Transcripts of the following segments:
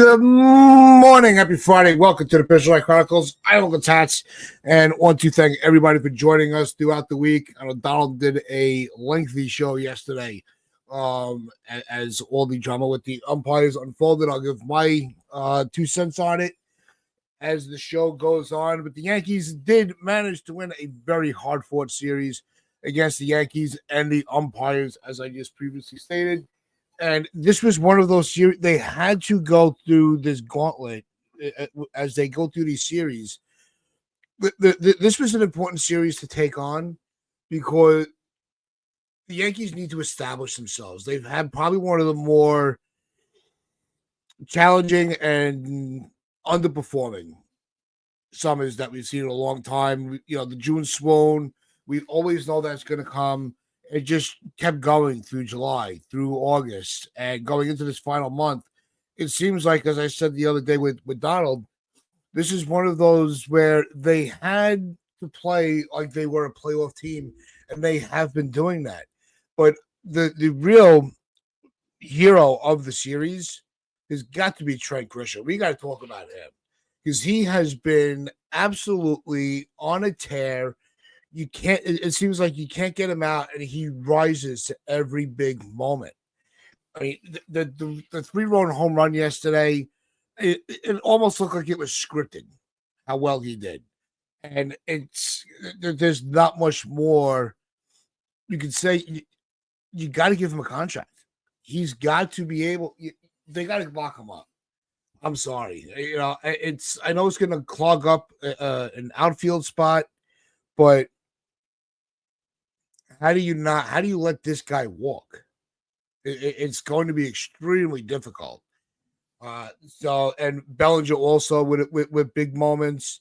Good morning, happy Friday. Welcome to the Pistol Light Chronicles. I'm Uncle Tats, and want to thank everybody for joining us throughout the week. I know Donald did a lengthy show yesterday as all the drama with the umpires unfolded. I'll give my 2 cents on it as the show goes on. But the Yankees did manage to win a very hard-fought series against the Yankees and the umpires, as I just previously stated. And this was one of those series. They had to go through this gauntlet as they go through these series. This was an important series to take on because the Yankees need to establish themselves. They've had probably one of the more challenging and underperforming summers that we've seen in a long time. You know, the June swoon, we always know that's going to come. It just kept going through July, through August, and going into this final month. It seems like, as I said the other day with Donald, this is one of those where they had to play like they were a playoff team, and they have been doing that. But the real hero of the series has got to be Trent Grisham. We got to talk about him because he has been absolutely on a tear. You can't, it seems like you can't get him out, and he rises to every big moment. I mean, the 3-run home run yesterday, it almost looked like it was scripted how well he did. And there's not much more you can say. You got to give him a contract. He's got to be able, they got to lock him up. I'm sorry. You know, I know it's going to clog up an outfield spot, but how do you let this guy walk? It's going to be extremely difficult. And Bellinger also with big moments.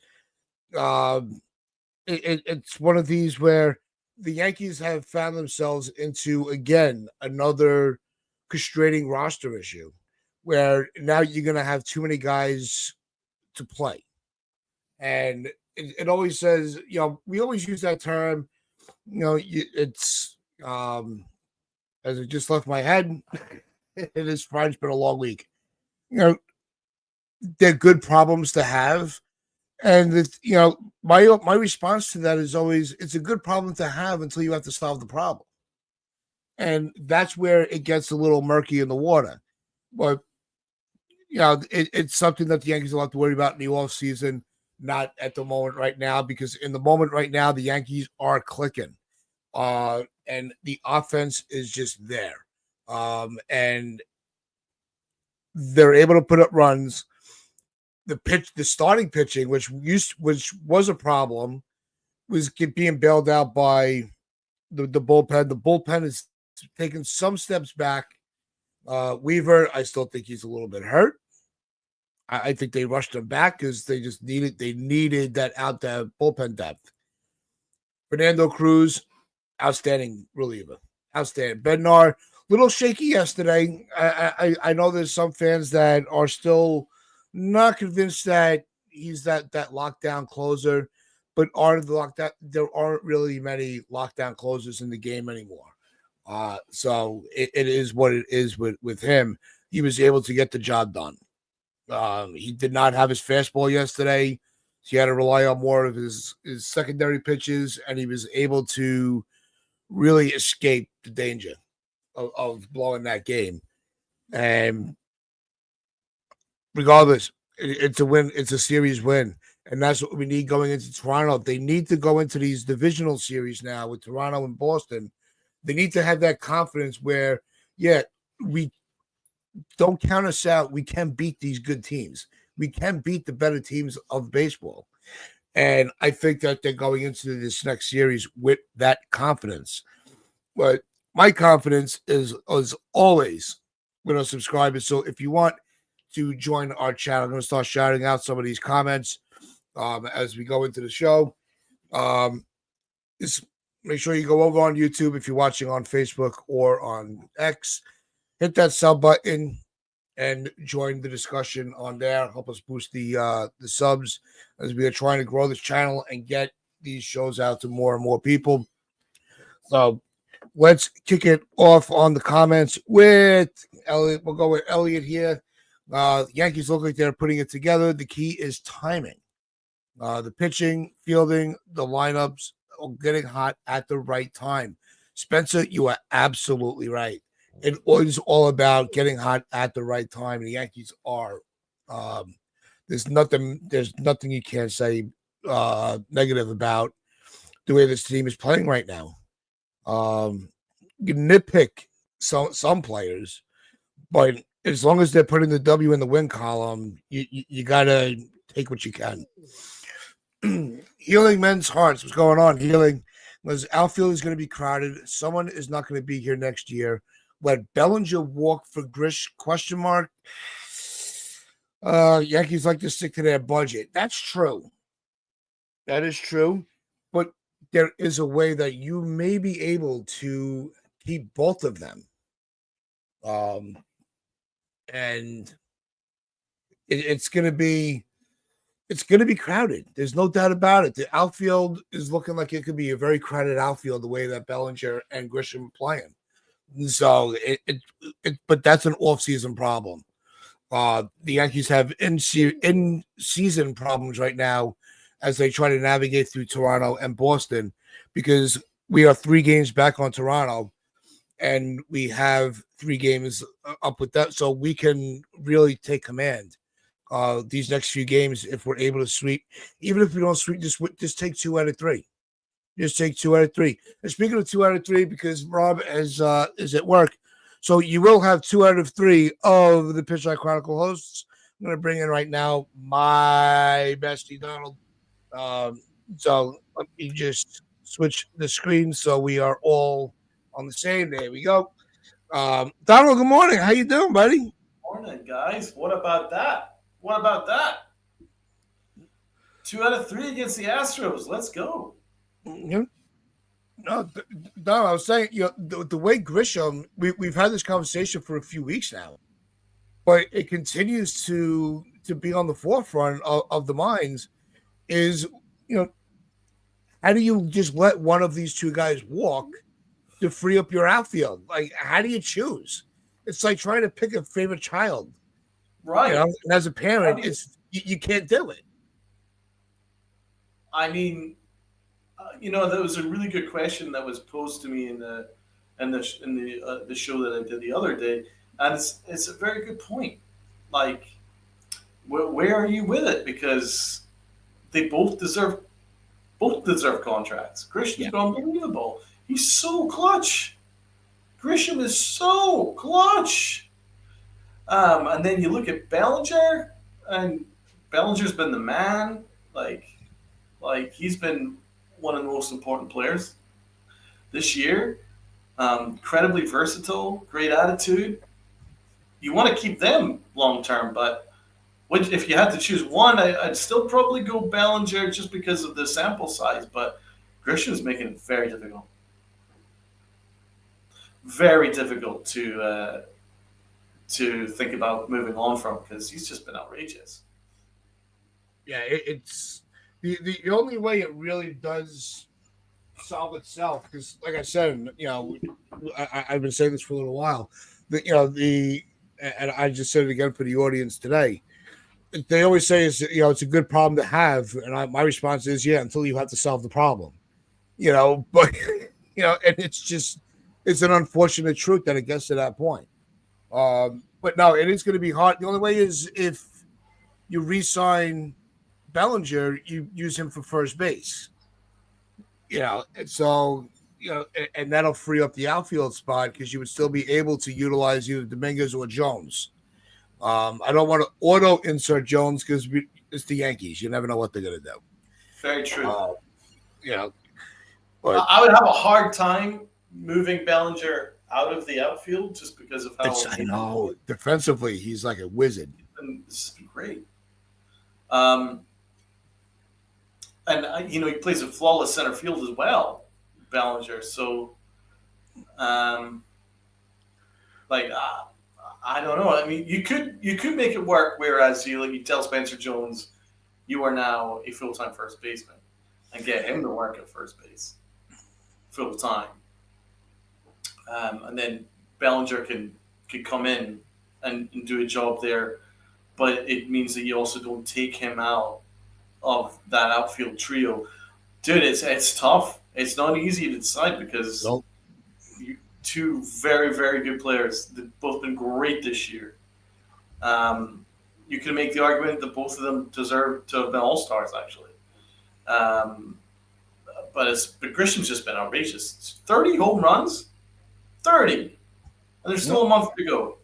It's one of these where the Yankees have found themselves into, again, another constraining roster issue where now you're going to have too many guys to play. And it always says, you know, we always use that term, you know, it's as it just left my head. It is Friday. It's been a long week. You know, they're good problems to have, and you know, my response to that is always, it's a good problem to have until you have to solve the problem, and that's where it gets a little murky in the water. But you know, it's something that the Yankees will have to worry about in the off season. Not at the moment right now, because in the moment right now, the Yankees are clicking. And the offense is just there. And they're able to put up runs. The starting pitching, which was a problem, was being bailed out by the bullpen. The bullpen is taking some steps back. Weaver, I still think he's a little bit hurt. I think they rushed him back because they needed that out there bullpen depth. Fernando Cruz, outstanding reliever. Outstanding. Bednar, little shaky yesterday. I know there's some fans that are still not convinced that he's that lockdown closer, but there aren't really many lockdown closers in the game anymore. So it is what it is with him. He was able to get the job done. He did not have his fastball yesterday. He had to rely on more of his secondary pitches, and he was able to really escape the danger of blowing that game. And regardless, it's a win. It's a series win. And that's what we need going into Toronto. They need to go into these divisional series now with Toronto and Boston. They need to have that confidence where, yeah, we don't count us out. We can beat these good teams. We can beat the better teams of baseball. And I think that they're going into this next series with that confidence. But my confidence is always with our subscribers. So if you want to join our channel, I'm going to start shouting out some of these comments as we go into the show. Just make sure you go over on YouTube if you're watching on Facebook or on X. Hit that sub button and join the discussion on there. Help us boost the subs as we are trying to grow this channel and get these shows out to more and more people. So let's kick it off on the comments with Elliot. We'll go with Elliot here. Yankees look like they're putting it together. The key is timing. The pitching, fielding, the lineups, getting hot at the right time. Spencer, you are absolutely right. It is all about getting hot at the right time. The Yankees are. Um, there's nothing. There's nothing you can't say negative about the way this team is playing right now. You nitpick some players, but as long as they're putting the W in the win column, you gotta take what you can. Healing men's hearts. What's going on? Healing was outfield is going to be crowded. Someone is not going to be here next year. Let Bellinger walk for Grish? Question mark. Yankees like to stick to their budget. That's true. That is true. But there is a way that you may be able to keep both of them. And it's going to be crowded. There's no doubt about it. The outfield is looking like it could be a very crowded outfield the way that Bellinger and Grisham are playing. So but that's an off-season problem. The Yankees have in-season problems right now as they try to navigate through Toronto and Boston, because we are 3 games back on Toronto and we have 3 games up with that. So we can really take command these next few games if we're able to sweep. Even if we don't sweep, just take 2 out of 3. Just take 2 out of 3. And speaking of 2 out of 3, because Rob is at work, so you will have 2 out of 3 of the Pitch Eye Chronicle hosts. I'm going to bring in right now my bestie Donald. So let me just switch the screen so we are all on the same. There we go. Donald, good morning. How you doing, buddy? Morning, guys. What about that? What about that? 2 out of 3 against the Astros. Let's go. No, Donald, I was saying, the way Grisham, we've had this conversation for a few weeks now, but it continues to be on the forefront of the minds. Is how do you just let one of these 2 guys walk to free up your outfield? Like, how do you choose? It's like trying to pick a favorite child. Right. And as a parent, it's you can't do it. I mean, that was a really good question that was posed to me in the show that I did the other day, and it's a very good point. Like, where are you with it? Because they both deserve contracts. Grisham's unbelievable. He's so clutch. Grisham is so clutch. And then you look at Bellinger, and Bellinger's been the man. Like he's been one of the most important players this year. Incredibly versatile, great attitude. You want to keep them long term, but if you had to choose one, I'd still probably go Bellinger just because of the sample size. But Grisham's making it very difficult to think about moving on from, because he's just been outrageous. Yeah, it's the only way it really does solve itself, because like I said, I've been saying this for a little while. And I just said it again for the audience today. They always say it's a good problem to have, and my response is until you have to solve the problem. But and it's an unfortunate truth that it gets to that point. But no, it is going to be hard. The only way is if you re-sign Bellinger, you use him for first base. And so and that'll free up the outfield spot because you would still be able to utilize either Dominguez or Jones. I don't want to auto insert Jones because it's the Yankees. You never know what they're going to do. Very true. But I would have a hard time moving Bellinger out of the outfield just because of how I know defensively he's like a wizard. This has been great. And he plays a flawless center field as well, Bellinger. So, I don't know. I mean, you could make it work. Whereas you tell Spencer Jones, you are now a full-time first baseman, and get him to work at first base full time. And then Bellinger can come in and do a job there but it means that you also don't take him out of that outfield trio. Dude, it's tough. It's not easy to decide because Nope. two very very good players. They've both been great this year. Um, you can make the argument that both of them deserve to have been all stars actually. Um, but Grisham's just been outrageous. 30 home runs, 30, and there's Yep. still a month to go.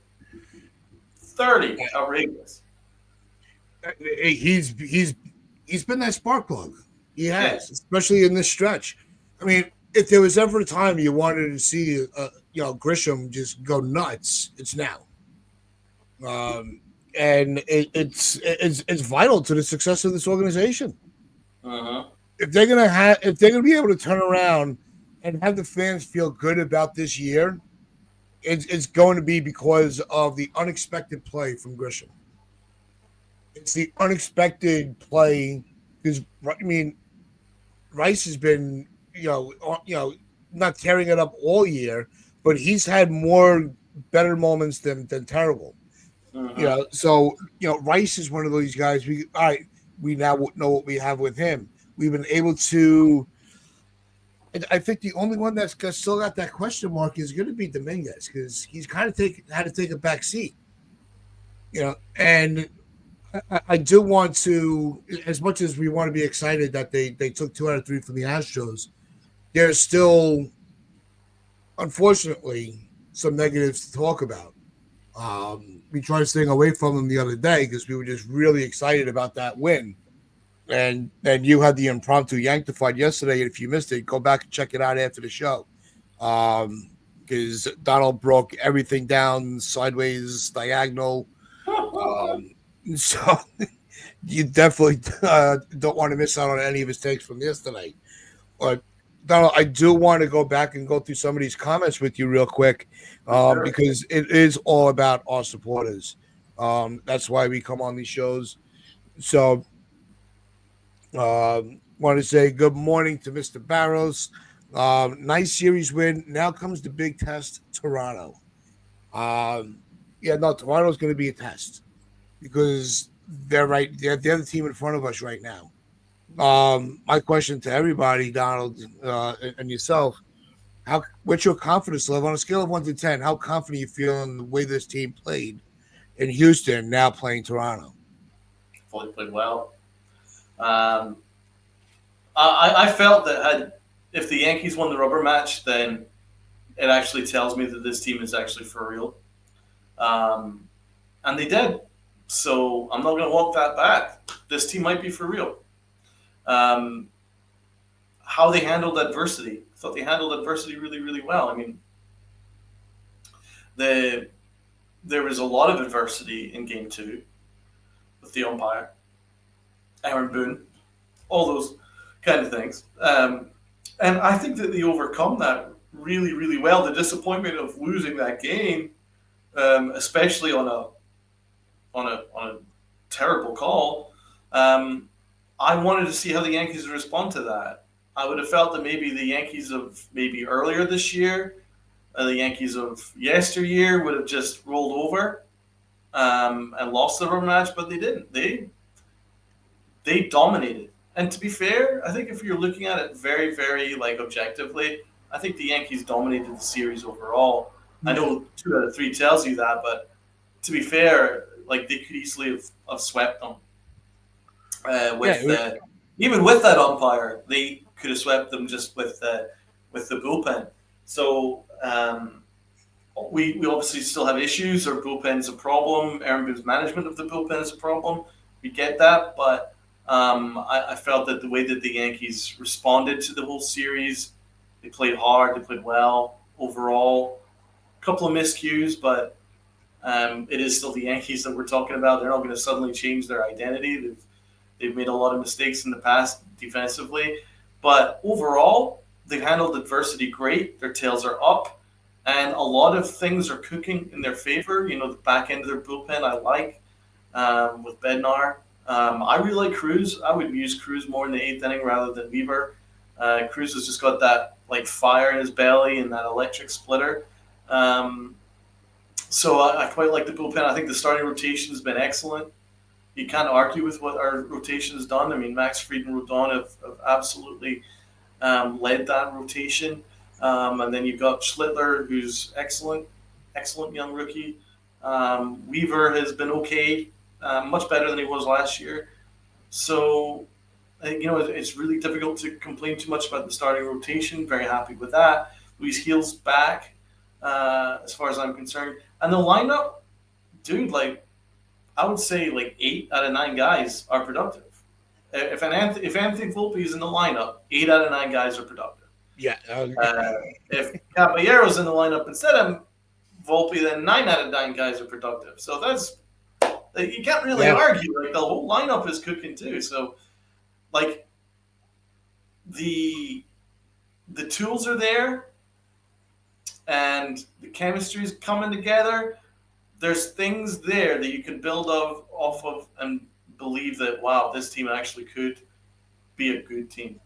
30, outrageous. He's been that spark plug. He Yeah. has, especially in this stretch. I mean, if there was ever a time you wanted to see, Grisham just go nuts, it's now. And it's vital to the success of this organization. Uh-huh. If they're gonna be able to turn around and have the fans feel good about this year, it's going to be because of the unexpected play from Grisham. It's the unexpected play because I mean Rice has been not tearing it up all year, but he's had more better moments than terrible. Uh-huh. So Rice is one of those guys. We now know what we have with him. We've been able to. I think the only one that's still got that question mark is going to be Dominguez because he's kind of had to take a back seat. And I do want to, as much as we want to be excited that they took 2 out of 3 from the Astros, there's still, unfortunately, some negatives to talk about. We tried staying away from them the other day because we were just really excited about that win. And you had the impromptu Yanktified yesterday. And if you missed it, go back and check it out after the show. Because Donald broke everything down sideways, diagonal. So you definitely don't want to miss out on any of his takes from yesterday. But Donald, I do want to go back and go through some of these comments with you real quick Sure. because it is all about our supporters. That's why we come on these shows. So, want to say good morning to Mr. Barros. Nice series win. Now comes the big test, Toronto. Yeah, no, Toronto's going to be a test because they're right. They're the team in front of us right now. My question to everybody, Donald, and yourself: what's your confidence level on a scale of 1 to 10? How confident you feel in the way this team played in Houston, now playing Toronto? Fully played well. Um, I felt that if the Yankees won the rubber match, then it actually tells me that this team is actually for real. Um, and they did. So I'm not going to walk that back. This team might be for real. Um, how they handled adversity. I thought they handled adversity really, really well. I mean, the there was a lot of adversity in Game 2 with the umpire, Aaron Boone, all those kind of things. And I think that they overcome that really, really well. The disappointment of losing that game, especially on a terrible call. I wanted to see how the Yankees respond to that. I would have felt that maybe the Yankees of maybe earlier this year, the Yankees of yesteryear would have just rolled over and lost the rubber match, but they didn't. They dominated. And to be fair, I think if you're looking at it very, very like objectively, I think the Yankees dominated the series overall. I know 2 out of 3 tells you that, but to be fair, like they could easily have swept them. Yeah, Even with that umpire, they could have swept them just with the bullpen. So we obviously still have issues. Our bullpen's a problem. Aaron Boone's management of the bullpen is a problem. We get that, but I felt that the way that the Yankees responded to the whole series, they played hard, they played well overall. A couple of miscues, but it is still the Yankees that we're talking about. They're not going to suddenly change their identity. They've made a lot of mistakes in the past defensively, but overall, they've handled adversity great. Their tails are up, and a lot of things are cooking in their favor. You know, the back end of their bullpen I like with Bednar. I really like Cruz. I would use Cruz more in the 8th inning rather than Weaver. Cruz has just got that like fire in his belly and that electric splitter. So I quite like the bullpen. I think the starting rotation has been excellent. you can't argue with what our rotation has done. I mean, Max Fried and Rodon have absolutely led that rotation. And then you've got Schlittler, who's excellent, excellent young rookie. Weaver has been okay, much better than he was last year. So, it's really difficult to complain too much about the starting rotation. Very happy with that. Luis Gil's back, as far as I'm concerned. And the lineup, dude, like, I would say like 8 out of 9 guys are productive. If Anthony Volpe is in the lineup, 8 out of 9 guys are productive. Yeah. If Caballero's in the lineup instead of Volpe, then 9 out of 9 guys are productive. So that's like, you can't really argue. Like the whole lineup is cooking too. So like the tools are there, and the chemistry is coming together. There's things there that you can build off of and believe that, wow, this team actually could be a good team.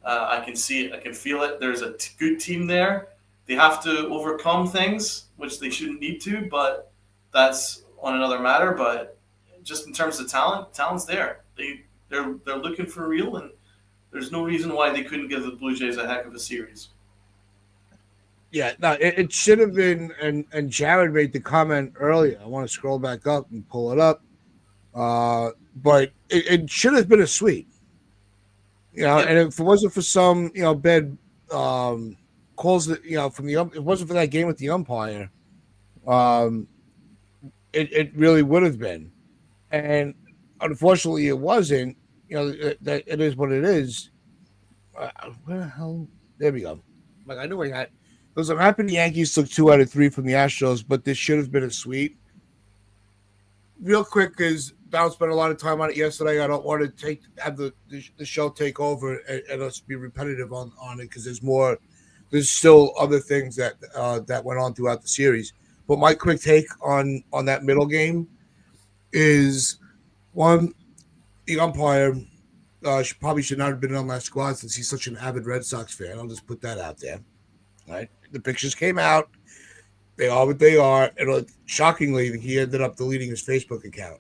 I can see it. I can feel it. There's a good team there. They have to overcome things, which they shouldn't need to, but that's on another matter. But just in terms of talent's there. They're looking for real, and there's no reason why they couldn't give the Blue Jays a heck of a series. Yeah, no, it should have been, and Jared made the comment earlier. I want to scroll back up and pull it up. But it should have been a sweep. Yep. And if it wasn't for some, bad calls that, from the if it wasn't for that game with the umpire, it really would have been. And unfortunately it wasn't. That it is what it is. Where the hell? There we go. Like, I knew I had. Because I'm happy the Yankees took 2 out of 3 from the Astros, but this should have been a sweep. Real quick, because Bounce spent a lot of time on it yesterday. I don't want to have the show take over and us be repetitive on it, because there's still other things that went on throughout the series. But my quick take on that middle game is, one, the umpire probably should not have been on that squad, since he's such an avid Red Sox fan. I'll just put that out there. Right? The pictures came out. They are what they are. And shockingly, he ended up deleting his Facebook account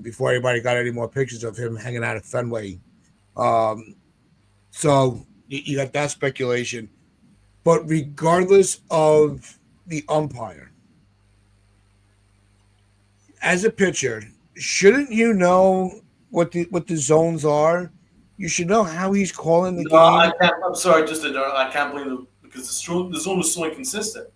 before anybody got any more pictures of him hanging out at Fenway. So you got that speculation. But regardless of the umpire, as a pitcher, shouldn't you know what the zones are? You should know how he's calling the game. I can't. I'm sorry, I can't believe it, because the zone was so inconsistent.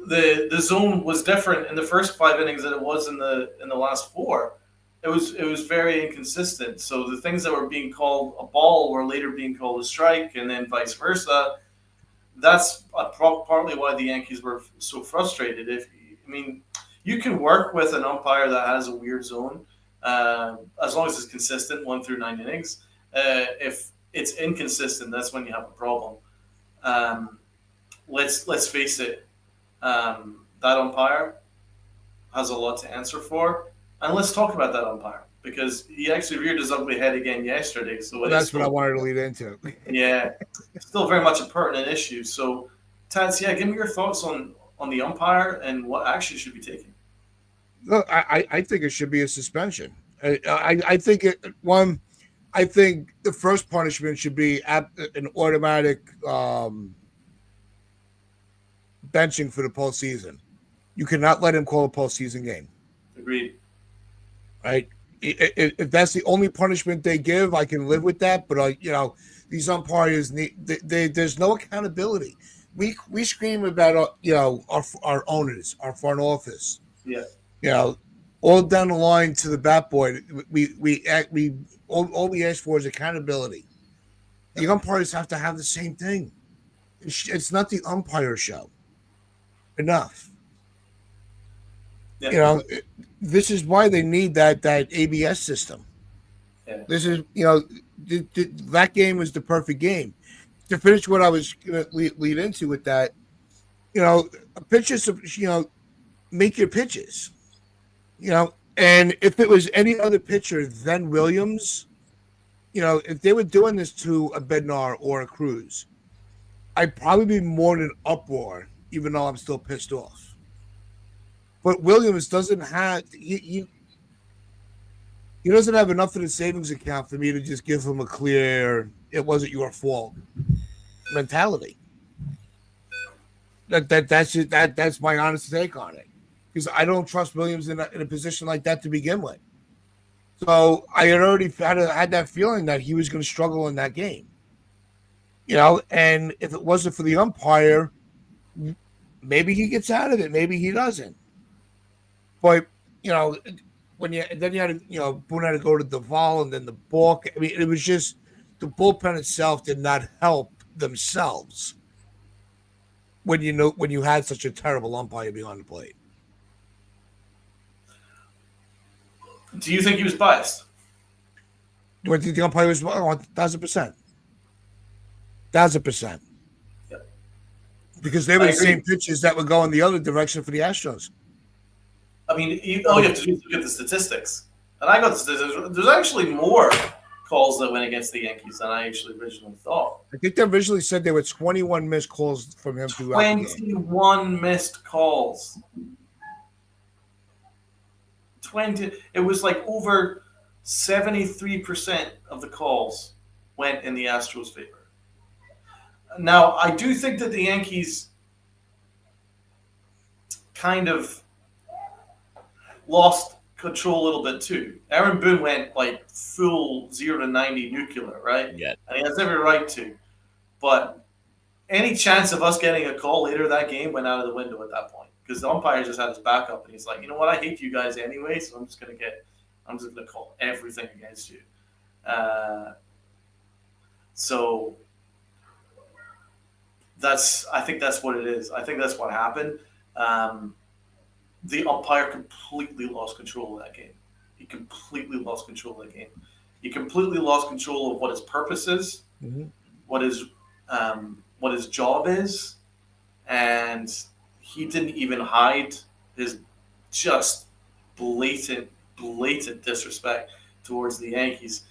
The zone was different in the first 5 innings than it was in the last 4. It was very inconsistent. So the things that were being called a ball were later being called a strike, and then vice versa. That's partly why the Yankees were so frustrated. You can work with an umpire that has a weird zone, as long as it's consistent 1 through 9 innings. If it's inconsistent, that's when you have a problem. Let's face it. That umpire has a lot to answer for, and let's talk about that umpire, because he actually reared his ugly head again yesterday. So that's what I wanted to lead into. Yeah, still very much a pertinent issue. So, Tats, give me your thoughts on the umpire and what action should be taken. Look, I think it should be a suspension. I think I think the first punishment should be an automatic benching for the postseason. You cannot let him call a postseason game. Agreed. Right? If that's the only punishment they give, I can live with that. But these umpires there's no accountability. We scream about our owners, our front office. Yeah. All down the line to the bat boy. All we ask for is accountability. The umpires have to have the same thing. It's not the umpire show. Enough. Yeah. This is why they need that ABS system. Yeah. This is that game was the perfect game. To finish what I was going to lead into with that, pitchers, make your pitches. And if it was any other pitcher than Williams, if they were doing this to a Bednar or a Cruz, I'd probably be more in an uproar, even though I'm still pissed off. But Williams doesn't have He doesn't have enough in his savings account for me to just give him a clear "it wasn't your fault" mentality. That's my honest take on it, because I don't trust Williams in a position like that to begin with. So I had already had that feeling that he was going to struggle in that game. And if it wasn't for the umpire, maybe he gets out of it, maybe he doesn't. But when you had Boone had to go to Duvall and then the balk. I mean, it was just the bullpen itself did not help themselves when you had such a terrible umpire behind the plate. Do you think he was biased? Do I think the umpire was 1,000%? 1,000%. Yeah. Because they were the same pitches that would go in the other direction for the Astros. I mean, all you have to do is look at the statistics. And I got the statistics. There's actually more calls that went against the Yankees than I actually originally thought. I think they originally said there were 21 missed calls from him throughout the game. 21 missed calls. 20. It was like over 73% of the calls went in the Astros' favor. Now, I do think that the Yankees kind of lost control a little bit too. Aaron Boone went like full 0 to 90 nuclear, right? Yeah. And he has every right to. But any chance of us getting a call later that game went out of the window at that point, because the umpire just had his back up and he's like, you know what, I hate you guys anyway, so I'm just gonna call everything against you. So I think that's what it is. I think that's what happened. The umpire completely lost control of that game. He completely lost control of the game. He completely lost control of what his purpose is, what his job is, and he didn't even hide his just blatant disrespect towards the Yankees.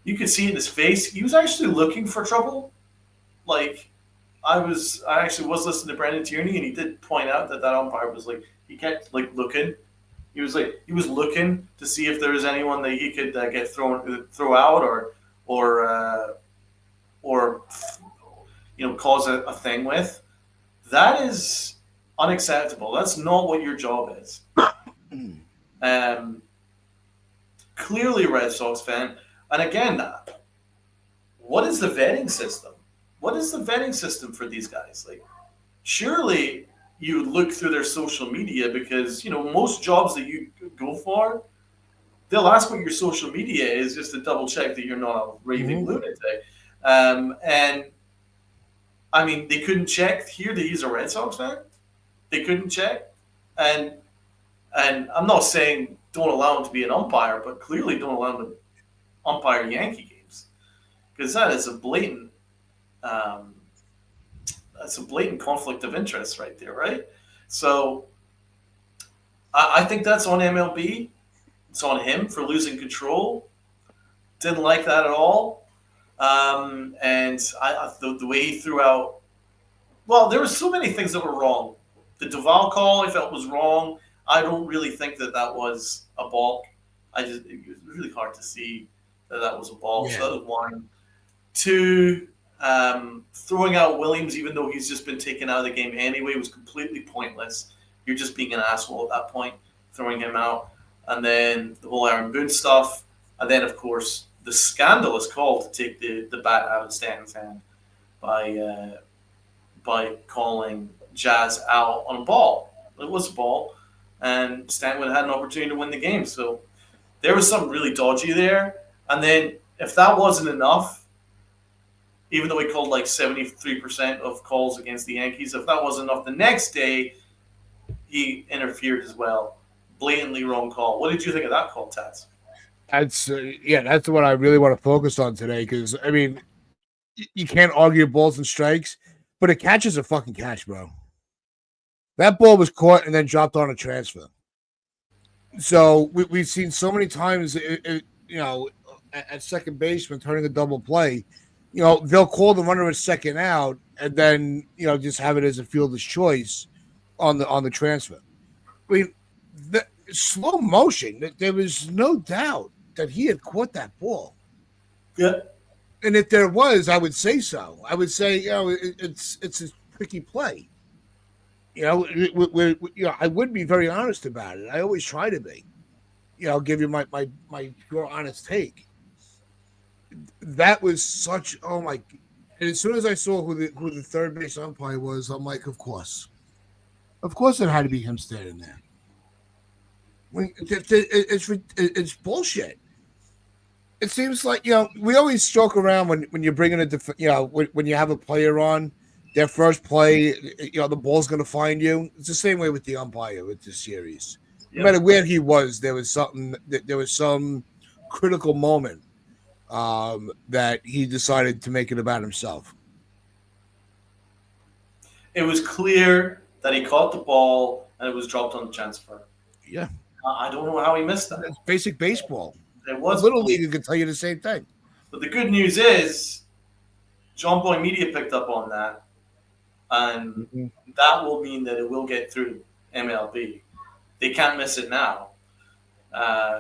You could see in his face, he was actually looking for trouble. Like, I actually was listening to Brandon Tierney, and he did point out that umpire was like, he kept like looking. He was looking to see if there was anyone that he could get throw out or cause a thing with. That is unacceptable. That's not what your job is. Clearly a Red Sox fan. And again, what is the vetting system? What is the vetting system for these guys? Like, surely you look through their social media, because, most jobs that you go for, they'll ask what your social media is just to double check that you're not a raving lunatic. And I mean, they couldn't check here that he's a Red Sox fan. They couldn't check. And I'm not saying don't allow him to be an umpire, but clearly don't allow him to umpire Yankee games, because that is a blatant conflict of interest right there, right? So I think that's on MLB. It's on him for losing control. Didn't like that at all. And the way he threw out, well, there were so many things that were wrong. The Duvall call I felt was wrong. I don't really think that was a balk. It was really hard to see that was a balk. Yeah. So that was one. Two, throwing out Williams, even though he's just been taken out of the game anyway, was completely pointless. You're just being an asshole at that point, throwing him out. And then the whole Aaron Boone stuff. And then, of course, the scandalous call to take the bat out of Stanton's hand by calling Jazz out on a ball. It was a ball, and Stanton had an opportunity to win the game. So there was something really dodgy there. And then if that wasn't enough, even though he called like 73% of calls against the Yankees, if that wasn't enough, the next day he interfered as well. Blatantly wrong call. What did you think of that call, Tats? That's what I really want to focus on today, because, I mean, you can't argue balls and strikes, but a catch is a fucking catch, bro. That ball was caught and then dropped on a transfer. So we've seen so many times, at second base when turning a double play, they'll call the runner at second out and then, just have it as a fielder's choice on the transfer. I mean, the slow motion, there was no doubt that he had caught that ball. Yeah. And if there was, I would say so. I would say, it's a tricky play. I would be very honest about it. I always try to be. I'll give you my pure honest take. That was such, oh my. And as soon as I saw who the third base umpire was, I'm like, of course, it had to be him standing there. It's bullshit. It seems like, we always joke around when you're bringing when you have a player on their first play, the ball's going to find you. It's the same way with the umpire with this series. No matter where he was, there was some critical moment that he decided to make it about himself. It was clear that he caught the ball and it was dropped on the transfer. Yeah, I don't know how he missed that. That's basic baseball. It was Little League can tell you the same thing. But the good news is, John Boy Media picked up on that, and that will mean that it will get through MLB. They can't miss it now,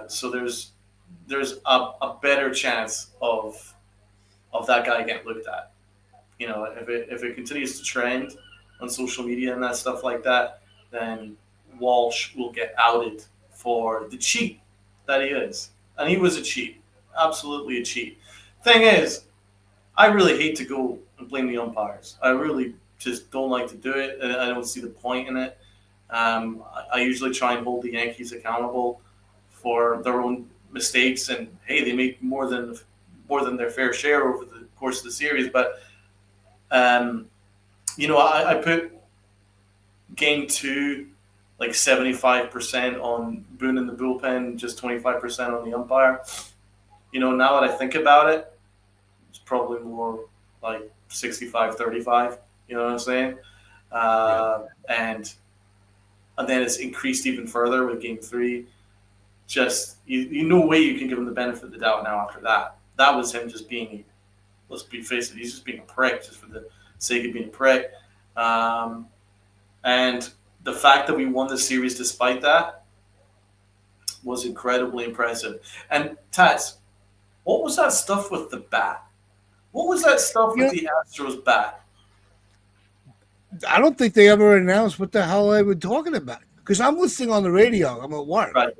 so there's a better chance of that guy getting looked at. If it continues to trend on social media and that stuff like that, then Walsh will get outed for the cheat that he is. And he was a cheat. Absolutely a cheat. Thing is, I really hate to go and blame the umpires. I really just don't like to do it. And I don't see the point in it. I usually try and hold the Yankees accountable for their own mistakes. And, hey, they make more than their fair share over the course of the series. But, I put game 2 like 75% on Boone in the bullpen, just 25% on the umpire. Now that I think about it, it's probably more like 65-35. You know what I'm saying? And then it's increased even further with game 3. Just, no way you can give him the benefit of the doubt now after that. That was him just being, let's be face it, he's just being a prick just for the sake of being a prick. And the fact that we won the series despite that was incredibly impressive. And Tats, what was that stuff with the bat? What was that stuff with the Astros bat? I don't think they ever announced what the hell they were talking about. Because I'm listening on the radio. I'm at work. Right.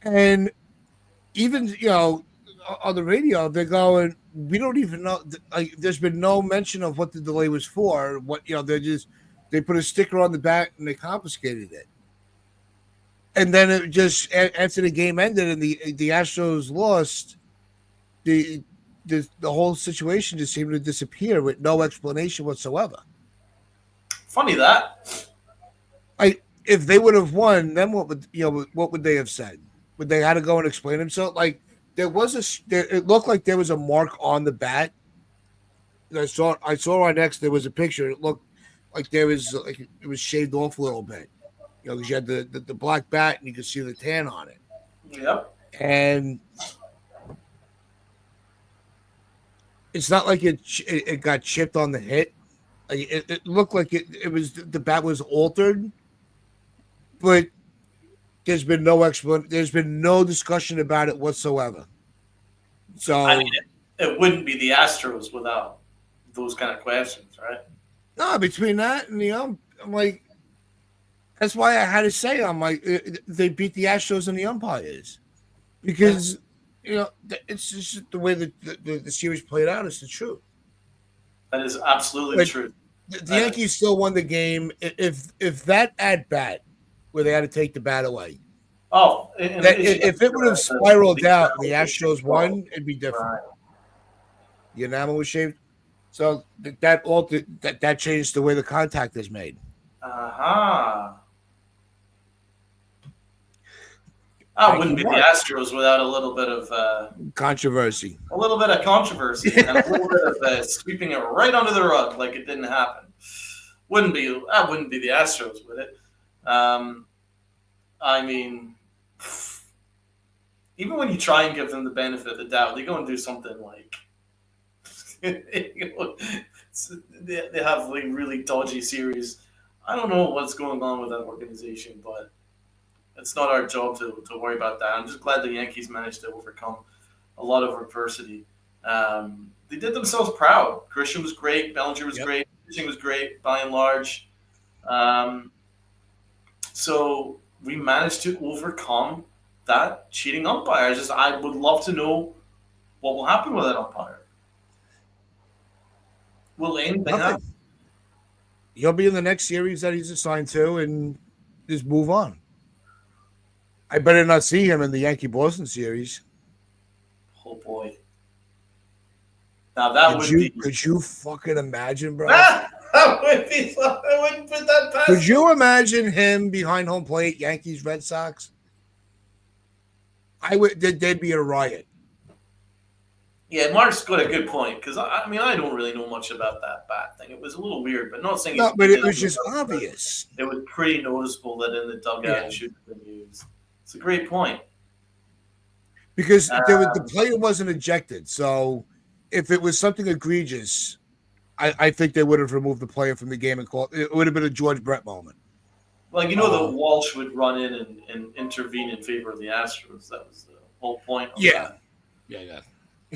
And even, on the radio, they're going, we don't even know. Like, there's been no mention of what the delay was for. What, they put a sticker on the back and they confiscated it. And then it just, after the game ended and the Astros lost, the whole situation just seemed to disappear with no explanation whatsoever. Funny that. If they would have won, then what would they have said? Would they have to go and explain themselves? Like, it looked like there was a mark on the bat. I saw right next. There was a picture. It looked like there was it was shaved off a little bit, because you had the black bat and you could see the tan on it. Yep. And it's not like it got chipped on the hit. Like, it looked like it was the bat was altered, but there's been no explanation. There's been no discussion about it whatsoever. So it wouldn't be the Astros without those kind of questions, right? No, between that and I'm like, that's why I had to say I'm like, they beat the Astros and the umpires, because it's just the way that the series played out. It's the truth. That is absolutely true. The Yankees still won the game if that at bat where they had to take the bat away. Oh, if it would have spiraled out and the Astros won, it'd be different. Right. The enamel was shaved. So that changed the way the contact is made. That wouldn't be the Astros without a little bit of controversy. A little bit of controversy and a little bit of sweeping it right under the rug like it didn't happen. That wouldn't be the Astros, would it? I mean, even when you try and give them the benefit of the doubt, they go and do something like they have like really dodgy series. I don't know what's going on with that organization, but It's not our job to worry about that. I'm just glad the Yankees managed to overcome a lot of adversity. They did themselves proud. Christian was great. Bellinger was Yep. great. Pitching was great by and large. Um, so we managed to overcome that cheating umpire. I would love to know what will happen with that umpire. Will anything happen? Nothing. He'll be in the next series that he's assigned to, and just move on. I better not see him in the Yankee Boston series. Oh boy! Now that Could would you be could you fucking imagine, bro? that would be. I wouldn't put that Could past me. you imagine him behind home plate, Yankees, Red Sox? I would. There'd be a riot. Yeah, Mark's got a good point because I mean I don't really know much about that bat thing. It was a little weird, but not saying No, he but it did was it. just obvious. It was pretty noticeable that in the dugout Yeah, it should have been used. It's a great point. because the Um, player wasn't ejected. So if it was something egregious, I think they would have removed the player from the game and called. It would have been a George Brett moment. like Uh, that Walsh would run in and intervene in favor of the Astros. That was the whole point of yeah, that. yeah.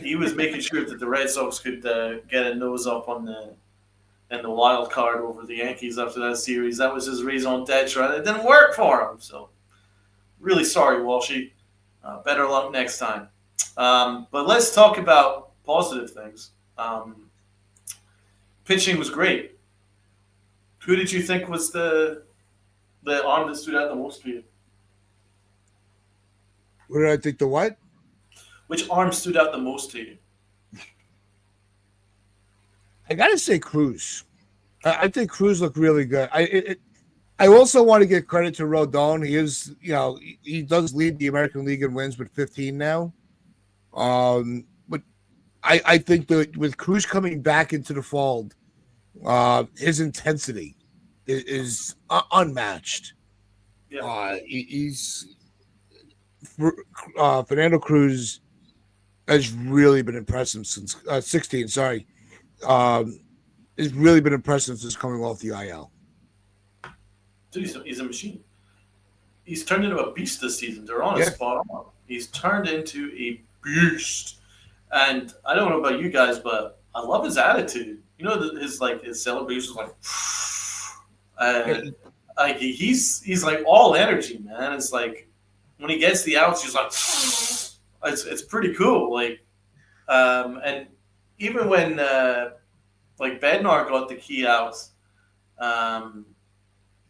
He was making sure that the Red Sox could get a nose up on the wild card over the Yankees after that series. That was his raison d'etre, and it didn't work for him. So really sorry, Walshy. Better luck next time. But let's talk about positive things. Pitching was great. Who did you think was the arm that stood out the most for you? What did I think? The what? Which arm stood out the most to you? I gotta say, Cruz. I think Cruz looked really good. I also want to give credit to Rodon. He is, he does lead the American League in wins with 15 now. But I think that with Cruz coming back into the fold, his intensity is unmatched. Yeah, He's Fernando Cruz has really been impressive since 16. Sorry, um, has really been impressive since coming off the IL. dude, he's a machine. He's turned into a beast this season. They're on a Yeah, spot on. He's turned into a beast. And I don't know about you guys, but I love his attitude. You know, his celebrations, like, uh, yeah, like he's like all energy, man. It's like when he gets the outs, he's like, it's pretty cool. Like, and even when like Bednar got the key outs, um,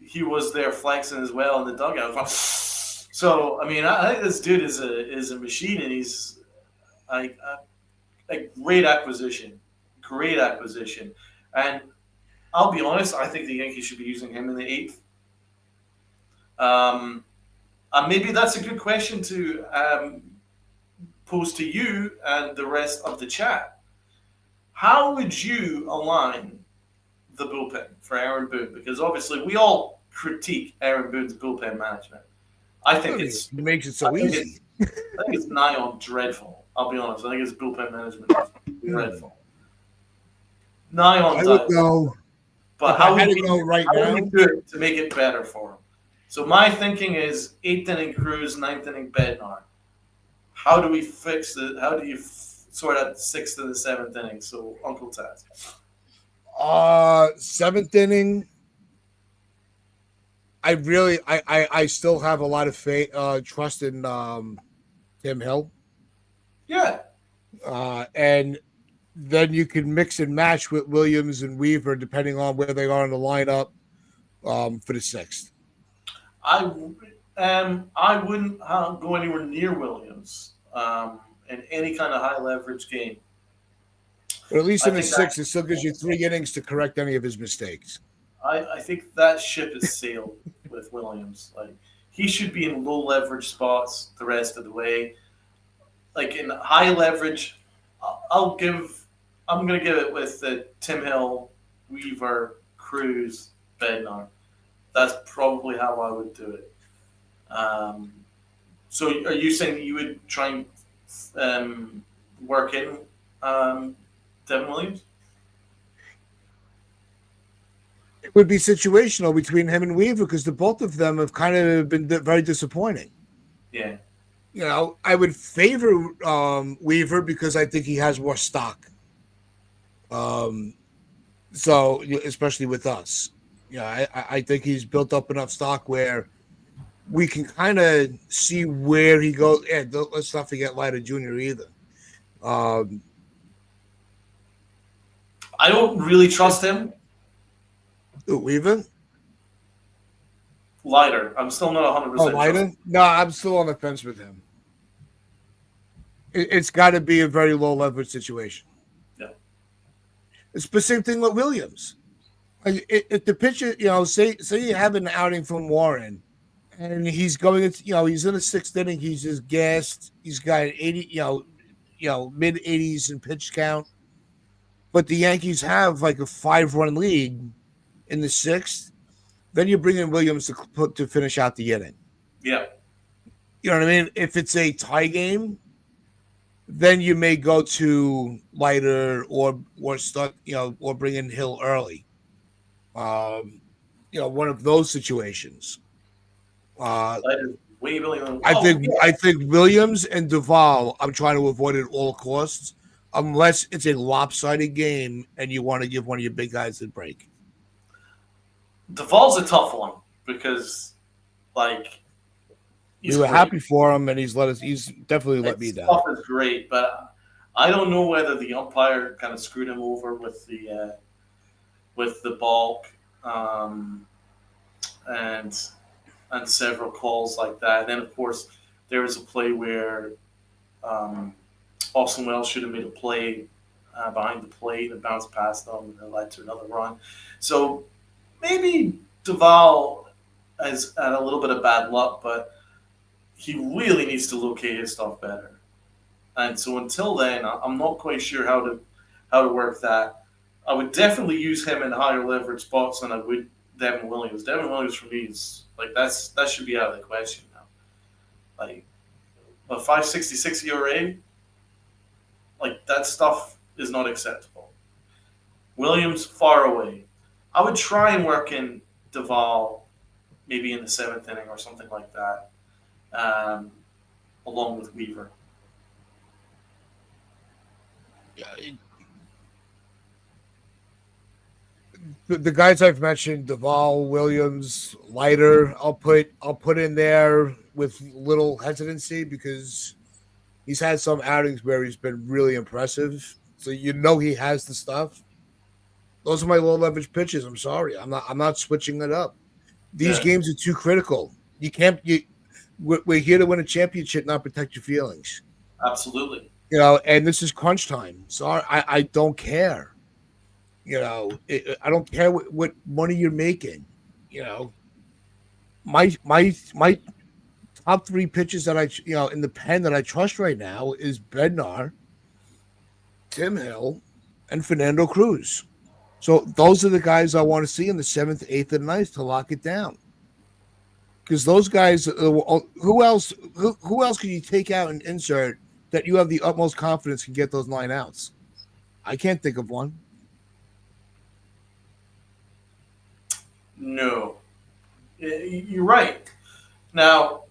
he was there flexing as well in the dugout. So I mean, I think this dude is a machine, and he's like a great acquisition. And I'll be honest, I think the Yankees should be using him in the eighth. Um, and maybe that's a good question to pose to you and the rest of the chat. How would you align the bullpen for Aaron Boone? Because obviously we all critique Aaron Boone's bullpen management. I think he it's makes it I so think easy. it's I think it's nigh on dreadful. I'll be honest. I think his bullpen management is dreadful. Nigh on I would dire. go But if I had to go right how would we now. do it to make it better for him? So my thinking is eighth inning Cruz, ninth inning Bednar. How do we fix it? How do you sort out the sixth and the seventh inning? So Uncle Taz. Seventh inning. I still have a lot of faith, trust in Tim Hill, Yeah, and then you can mix and match with Williams and Weaver depending on where they are in the lineup for the sixth. I I wouldn't go anywhere near Williams in any kind of high leverage game. But at least I in the think that sixth, it still gives you 3 innings to correct any of his mistakes. I think that ship has sailed with Williams. Like he should be in low leverage spots the rest of the way. Like in high leverage, I'll give. I'm going to give it with Tim Hill, Weaver, Cruz, Bednar. That's probably how I would do it. Um, so, are you saying that you would try and work in Devin Williams? It would be situational between him and Weaver because the both of them have kind of been very disappointing. Yeah. I would favor Weaver because I think he has more stock. Um, so especially with us, I think he's built up enough stock where we can kind of see where he goes. Yeah, let's not forget Leiter Jr. either. Um, I don't really trust him. Weaver? Lighter. I'm still not Oh, 100% trust. Leiter? No, I'm still on the fence with him. It's got to be a very low leverage situation. Yeah. It's the same thing with Williams. If the pitcher, say you have an outing from Warren, and he's going into, he's in the sixth inning, he's just gassed. He's got 80, mid 80s in pitch count. But the Yankees have like a 5-run lead in the sixth. Then you bring in Williams to finish out the inning. Yeah. You know what I mean? If it's a tie game, then you may go to Leiter or start, or bring in Hill early. One of those situations. Lighter. Way Williams. I Oh, think yeah. I think Williams and Duvall, I'm trying to avoid at all costs, unless it's a lopsided game and you want to give one of your big guys a break. Duvall's a tough one because, like, We he's were great. happy for him, and he's definitely let me His down. stuff is great, but I don't know whether the umpire kind of screwed him over with the balk, and several calls like that. And then, of course, there was a play where Austin Wells should have made a play behind the plate and bounced past them, and it led to another run. So maybe Duvall has had a little bit of bad luck, but he really needs to locate his stuff better. And so until then, I'm not quite sure how to work that. I would definitely use him in higher leverage spots than I would Devin Williams. Devin Williams for me is like that should be out of the question now. Like a 5.66 ERA, like that stuff is not acceptable. Williams far away. I would try and work in Duvall maybe in the seventh inning or something like that, along with Weaver. Yeah, the guys I've mentioned, Duvall, Williams, Leiter, I'll put in there with little hesitancy because he's had some outings where he's been really impressive. So he has the stuff. Those are my low leverage pitches. I'm sorry. I'm not switching it up. These Yeah, games are too critical. You can't we're here to win a championship, not protect your feelings. absolutely. And this is crunch time. So I don't care. I don't care what money you're making. You know, my top three pitches that in the pen that I trust right now is Bednar, Tim Hill, and Fernando Cruz. So those are the guys I want to see in the seventh, eighth, and ninth to lock it down. Because those guys, who else? Who else can you take out and insert that you have the utmost confidence can get those 9 outs? I can't think of one. No, you're right. Now,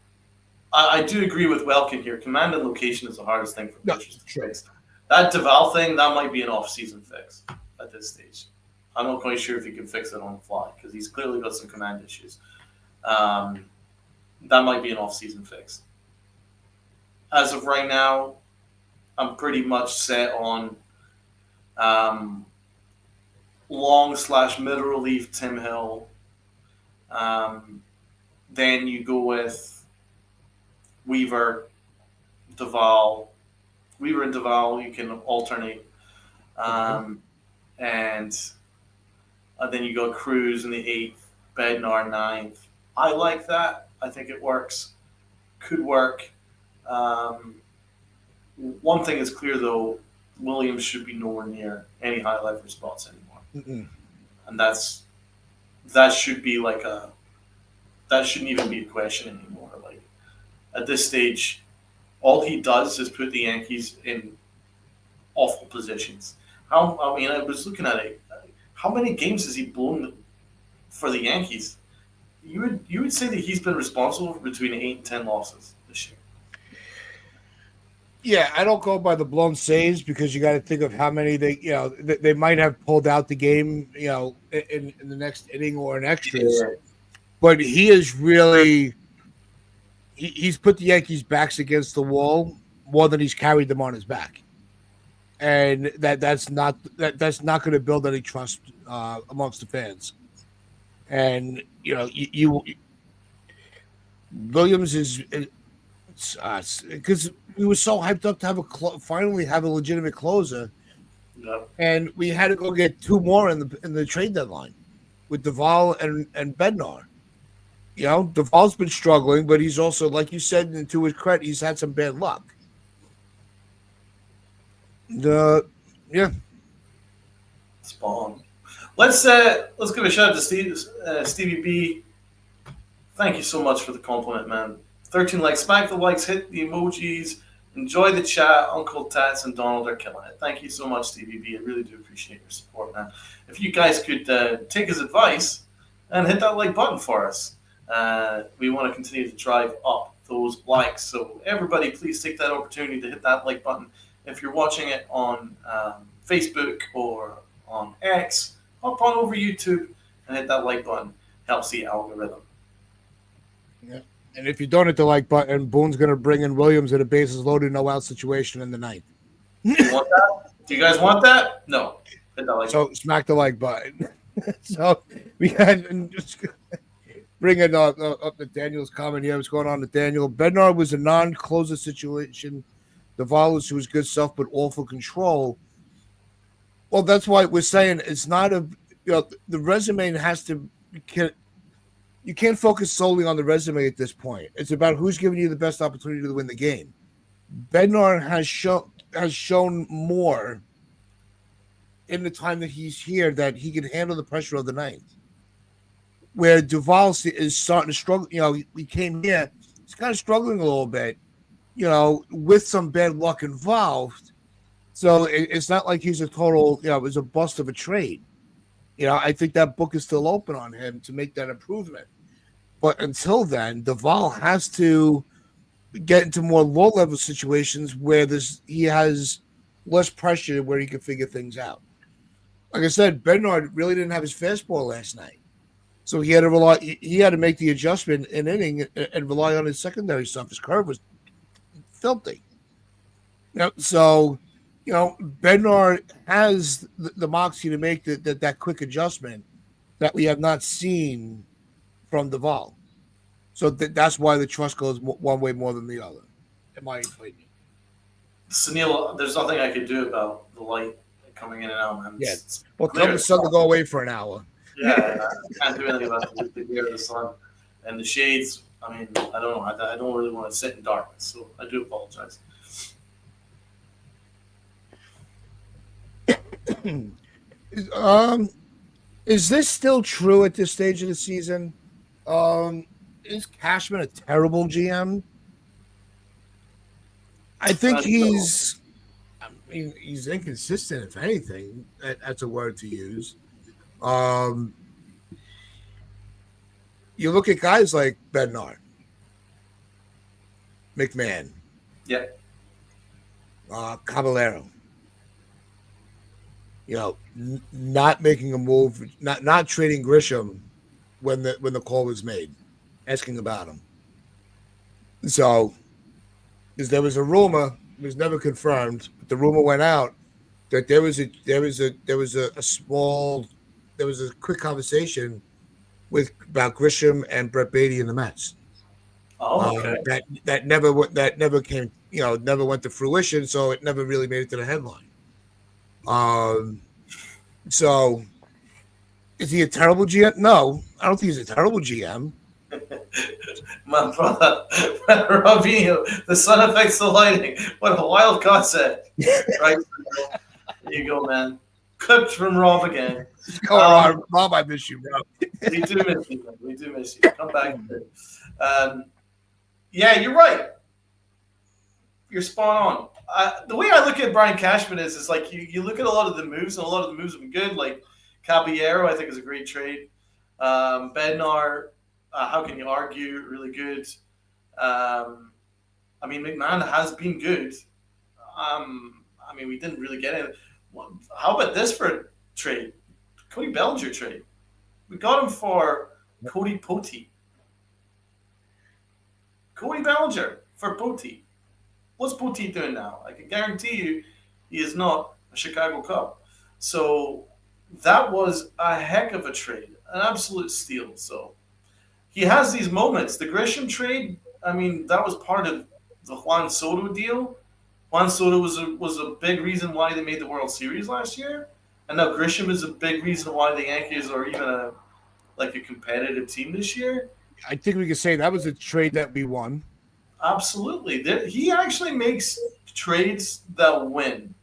I do agree with Welkin here. Command and location is the hardest thing for No, pitchers to sure. fix. That Deval thing, that might be an off-season fix at this stage. I'm not quite sure if he can fix it on the fly because he's clearly got some command issues. Um, that might be an off-season fix. As of right now, I'm pretty much set on um, long/mid relief Tim Hill. Um, then you go with Weaver, Duvall. Weaver and Duvall, you can alternate. Um, and then you go Cruz in the eighth, Bednar ninth. I like that. I think it works. Could work. Um, one thing is clear though, Williams should be nowhere near any high leverage spots anymore, Mm-mm. and that should be like that shouldn't even be a question anymore. Like at this stage, all he does is put the Yankees in awful positions. I mean, I was looking at it. How many games has he blown for the Yankees, you would say that he's been responsible for between 8 and 10 losses this year. Yeah, I don't go by the blown saves because you got to think of how many they might have pulled out the game, in the next inning or in extras. Yeah. But he is really he's put the Yankees' backs against the wall more than he's carried them on his back, and that's not going to build any trust amongst the fans. And you Williams is because we were so hyped up to have finally have a legitimate closer, Yep. and we had to go get two more in the trade deadline with Duvall and Bednar. Duvall's been struggling, but he's also, like you said, and to his credit, he's had some bad luck. Yeah. Spawn. Let's give a shout out to Stevie B. Thank you so much for the compliment, man. 13 likes, smack the likes, hit the emojis, enjoy the chat. Uncle Tats and Donald are killing it. Thank you so much, Stevie B. I really do appreciate your support, man. If you guys could take his advice and hit that like button for us. We want to continue to drive up those likes. So everybody, please take that opportunity to hit that like button. If you're watching it on Facebook or on X, hop on over YouTube and hit that like button. Helps the algorithm. Yeah. And if you don't hit the like button, Boone's going to bring in Williams at a bases loaded, no out situation in the ninth. Do you want that? Do you guys want that? No. Hit that like button. Smack the like button. So we had just bringing up Nathaniel's comment here. What's going on, Nathaniel? Bednar was a non-closer situation. Duvall, who was good stuff, but awful control. Well, that's why we're saying it's not the resume has to. You can't focus solely on the resume at this point. It's about who's giving you the best opportunity to win the game. Bednar has shown more in the time that he's here that he can handle the pressure of the ninth. Where Duvall is starting to struggle, he came here, he's kind of struggling a little bit, with some bad luck involved. So it's not like he's a total, it was a bust of a trade. I think that book is still open on him to make that improvement. But until then, Duvall has to get into more low-level situations where he has less pressure where he can figure things out. Like I said, Bednar really didn't have his fastball last night. So he had to make the adjustment in inning and rely on his secondary stuff. His curve was filthy. So Bednar has the moxie to make that quick adjustment that we have not seen from Duvall. So that's why the trust goes one way more than the other, in my opinion. Sunil, there's nothing I could do about the light coming in and out, man. Yeah. Well, tell the sun to go away for an hour. Yeah, I can't do anything about the glare of the sun and the shades. I mean, I don't know. I don't really want to sit in darkness, so I do apologize. Is this still true at this stage of the season? Is Cashman a terrible GM? I think he's inconsistent, if anything. That's a word to use. You look at guys like Bednar, McMahon, Caballero. Not making a move, not trading Grisham when the call was made, asking about him. So, because there was a rumor, it was never confirmed, but the rumor went out that there was a quick conversation about Grisham and Brett Beatty in the Mets. Oh, okay. That never came, never went to fruition, so it never really made it to the headline. So is he a terrible GM? No, I don't think he's a terrible GM. My brother, Robinho, the sun affects the lighting. What a wild concept. Right? There you go, man. Cooked from Rob again. Rob, I miss you, bro. We do miss you, man. We do miss you. Come back. Yeah, you're right. You're spot on. The way I look at Brian Cashman is like you look at a lot of the moves, and a lot of the moves have been good. Like Caballero, I think is a great trade. Bednar, how can you argue? Really good. Um, I mean, McMahon has been good. I mean, we didn't really get it. How about this for a trade? Cody Bellinger trade. We got him for Cody Potey. Cody Bellinger for Potey. What's Potey doing now? I can guarantee you he is not a Chicago Cub. So that was a heck of a trade, an absolute steal. So he has these moments. The Grisham trade, I mean, that was part of the Juan Soto deal. Juan Soto was a big reason why they made the World Series last year, and now Grisham is a big reason why the Yankees are even a competitive team this year. I think we could say that was a trade that we won. Absolutely, he actually makes trades that win.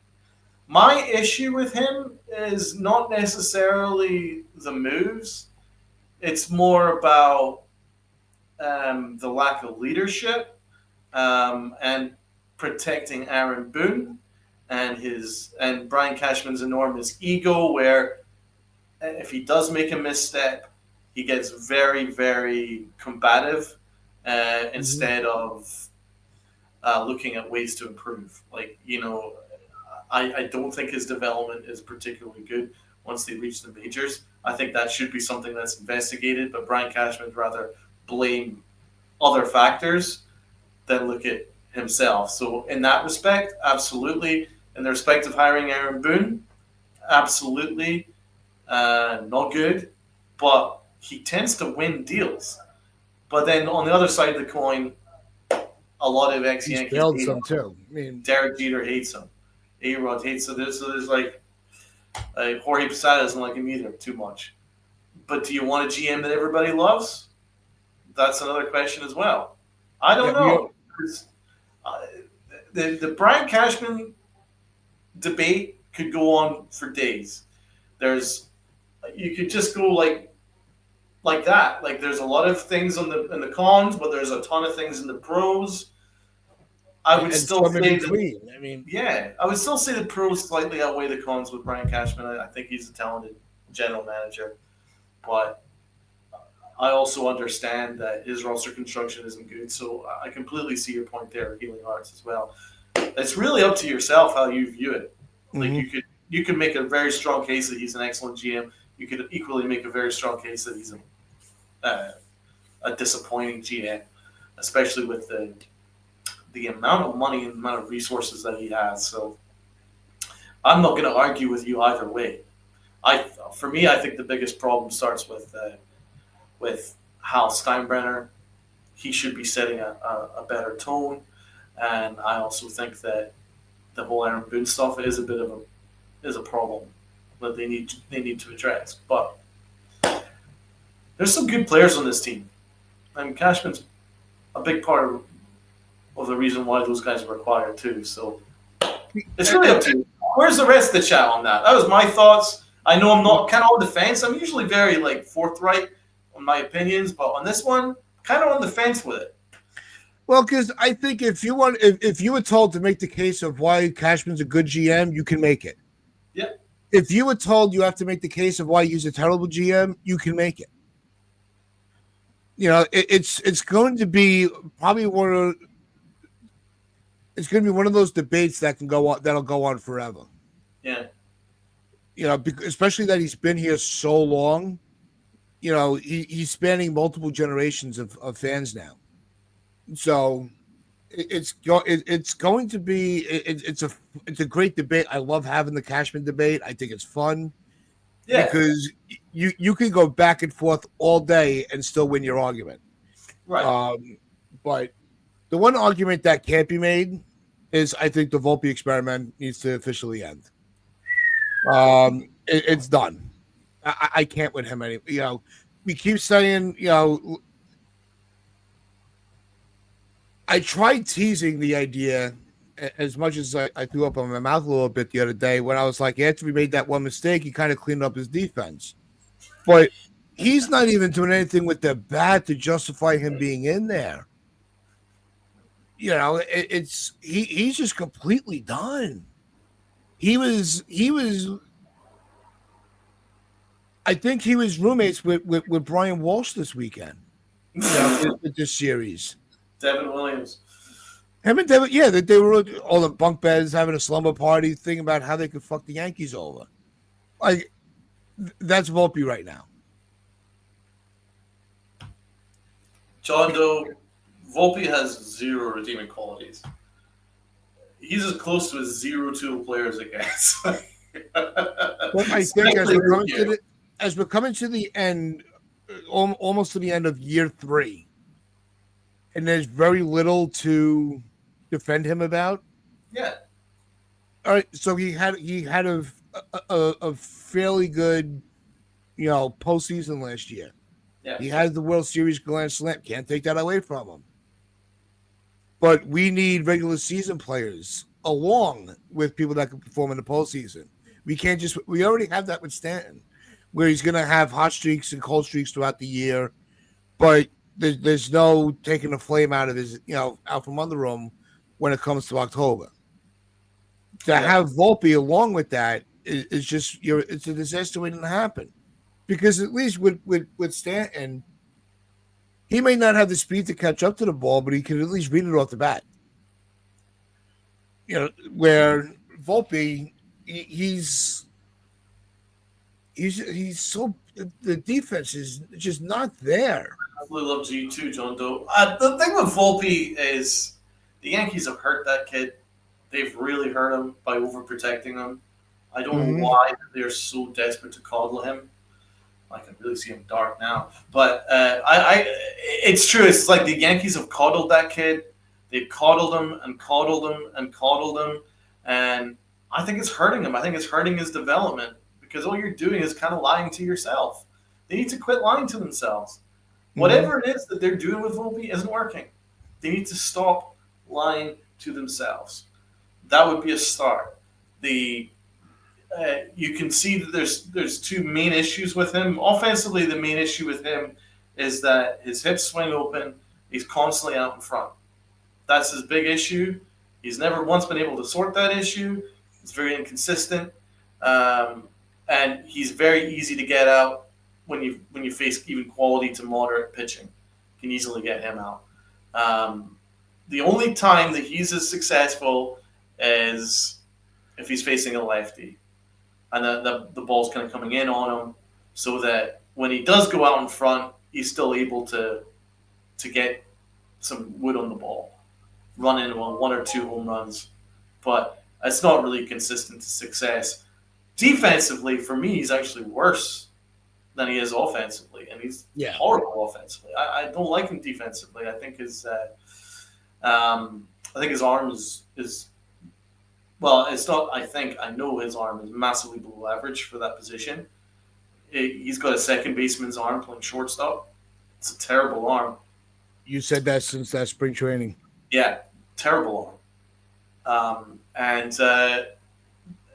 My issue with him is not necessarily the moves; it's more about the lack of leadership and protecting Aaron Boone and Brian Cashman's enormous ego, where if he does make a misstep, he gets very, very combative instead of looking at ways to improve. Like, I don't think his development is particularly good once they reach the majors. I think that should be something that's investigated, but Brian Cashman would rather blame other factors than look at himself. So in that respect, absolutely. In the respect of hiring Aaron Boone, absolutely not good. But he tends to win deals. But then on the other side of the coin, a lot of He's ex-Yankees failed hate him. some too. I mean, Derek Jeter hates him. A-Rod hates him. So there's like Jorge Posada doesn't like him either too much. But do you want a GM that everybody loves? That's another question as well. I don't know. The Brian Cashman debate could go on for days. You could just go like that. Like there's a lot of things in the cons, but there's a ton of things in the pros. I would and still some in say between. I mean, I would still say the pros slightly outweigh the cons with Brian Cashman. I think he's a talented general manager, but I also understand that his roster construction isn't good. So I completely see your point there, healing hearts as well. It's really up to yourself how you view it. Like you could make a very strong case that he's an excellent GM. You could equally make a very strong case that he's a disappointing GM, especially with the amount of money and the amount of resources that he has. So I'm not going to argue with you either way. For me, I think the biggest problem starts with Hal Steinbrenner. He should be setting a better tone, and I also think that the whole Aaron Boone stuff is a problem that they need to address. But there's some good players on this team, and Cashman's a big part of the reason why those guys were acquired too. So it's really up to you. Where's the rest of the chat on that? That was my thoughts. I know I'm not kind of on the fence. I'm usually very forthright on my opinions, but on this one, kind of on the fence with it. well, because I think if you were told to make the case of why Cashman's a good GM, you can make it. Yeah. If you were told you have to make the case of why he's a terrible GM, you can make it. It's going to be probably it's going to be one of those debates that'll go on forever. Yeah. Especially that he's been here so long. He's spanning multiple generations of fans now. So it's going to be it's a great debate. I love having the Cashman debate. I think it's fun because you can go back and forth all day and still win your argument. Right. But the one argument that can't be made is I think the Volpe experiment needs to officially end. It's done. I can't with him anymore. We keep saying, I tried teasing the idea as much as I threw up on my mouth a little bit the other day when I was like, after we made that one mistake, he kind of cleaned up his defense. But he's not even doing anything with the bat to justify him being in there. He's just completely done. He was I think he was roommates with Brian Walsh this weekend. With this series. Devin Williams. Him and David, yeah, they were all in bunk beds having a slumber party, thinking about how they could fuck the Yankees over. Like that's Volpe right now. John Doe, Volpe has zero redeeming qualities. He's as close to a 0-2 player as it gets. But I think as we're coming to the end, almost to the end of year 3, and there's very little to defend him about. Yeah. All right, so he had a fairly good, postseason last year. Yeah. He has the World Series Grand Slam. Can't take that away from him. But we need regular season players along with people that can perform in the postseason. We already have that with Stanton, where he's going to have hot streaks and cold streaks throughout the year, but there's no taking the flame out of his, out from under him when it comes to October. To have Volpe along with that is just, it's a disaster waiting to happen. Because at least with Stanton, he may not have the speed to catch up to the ball, but he can at least read it off the bat. Where Volpe, he's so, the defense is just not there. I really love you too, John Doe. The thing with Volpe is the Yankees have hurt that kid. They've really hurt him by overprotecting him. I don't know why they're so desperate to coddle him. I can really see him dark now. But it's true. It's like the Yankees have coddled that kid. They've coddled him and coddled him and coddled him. And I think it's hurting him. I think it's hurting his development because all you're doing is kind of lying to yourself. They need to quit lying to themselves. Whatever it is that they're doing with Volpe isn't working. They need to stop lying to themselves. That would be a start. You can see that there's two main issues with him. Offensively, the main issue with him is that his hips swing open. He's constantly out in front. That's his big issue. He's never once been able to sort that issue. It's very inconsistent, and he's very easy to get out when you face even quality to moderate pitching. You can easily get him out. The only time that he's as successful is if he's facing a lefty. And the ball's kind of coming in on him so that when he does go out in front, he's still able to get some wood on the ball, run into 1 or 2 home runs. But it's not really consistent to success. Defensively, for me, he's actually worse than he is offensively, and he's horrible offensively. I don't like him defensively. I think his arm is well, it's not. I know his arm is massively below average for that position. He's got a second baseman's arm playing shortstop. It's a terrible arm. You said that since that spring training. Yeah, terrible arm. And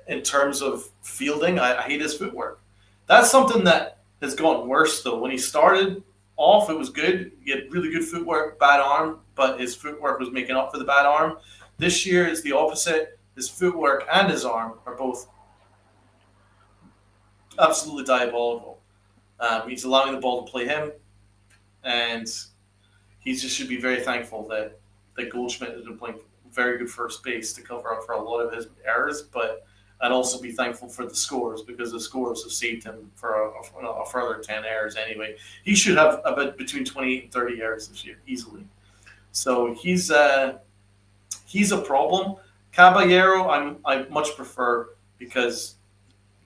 in terms of fielding, I hate his footwork. That's something that has gotten worse, though. When he started off, it was good. He had really good footwork, bad arm, but his footwork was making up for the bad arm. This year, it's the opposite. His footwork and his arm are both absolutely diabolical. He's allowing the ball to play him, and he just should be very thankful that Goldschmidt has been playing very good first base to cover up for a lot of his errors, and also be thankful for the scores because the scores have saved him for a further 10 errors anyway. He should have about between 28 and 30 errors this year, easily. So he's a problem. Caballero, I much prefer because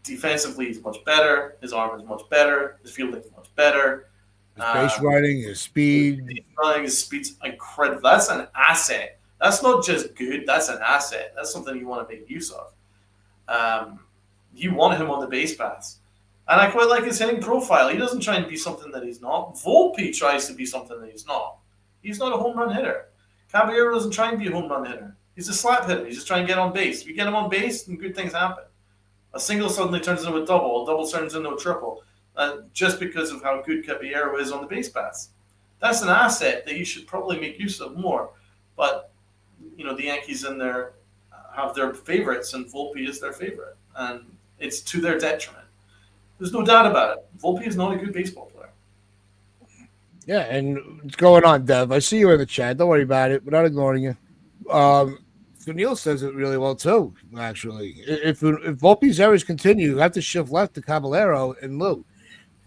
defensively he's much better. His arm is much better. His fielding is much better. His base running, his speed. His speed's incredible. That's an asset. That's not just good. That's an asset. That's something you want to make use of. You want him on the base paths. And I quite like his hitting profile. He doesn't try and be something that he's not. Volpe tries to be something that he's not. He's not a home run hitter. Caballero doesn't try and be a home run hitter. He's a slap hitter. He's just trying to get on base. If you get him on base, then good things happen. A single suddenly turns into a double turns into a triple, just because of how good Caballero is on the base paths. That's an asset that you should probably make use of more. But, the Yankees in there have their favorites, and Volpe is their favorite. And it's to their detriment. There's no doubt about it. Volpe is not a good baseball player. Yeah, and what's going on, Dev? I see you in the chat. Don't worry about it. We're not ignoring you. Um, Sunil says it really well too. Actually, if Volpe's errors continue, you have to shift left to Caballero and Lou.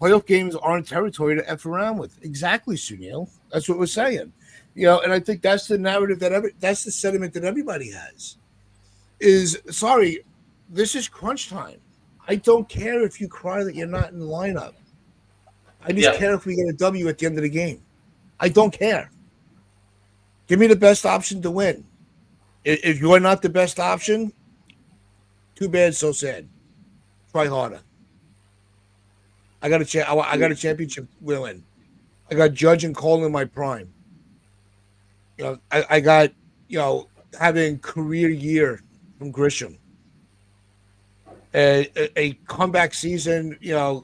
Playoff games aren't territory to f around with. Exactly, Sunil. That's what we're saying. And I think that's the narrative that's the sentiment that everybody has. Is sorry, this is crunch time. I don't care if you cry that you're not in the lineup. I just care if we get a W at the end of the game. I don't care. Give me the best option to win. If you're not the best option, too bad, so sad. Try harder. I got a championship win. I got Judge and Cole in my prime. I got having career year from Grisham. A comeback season. I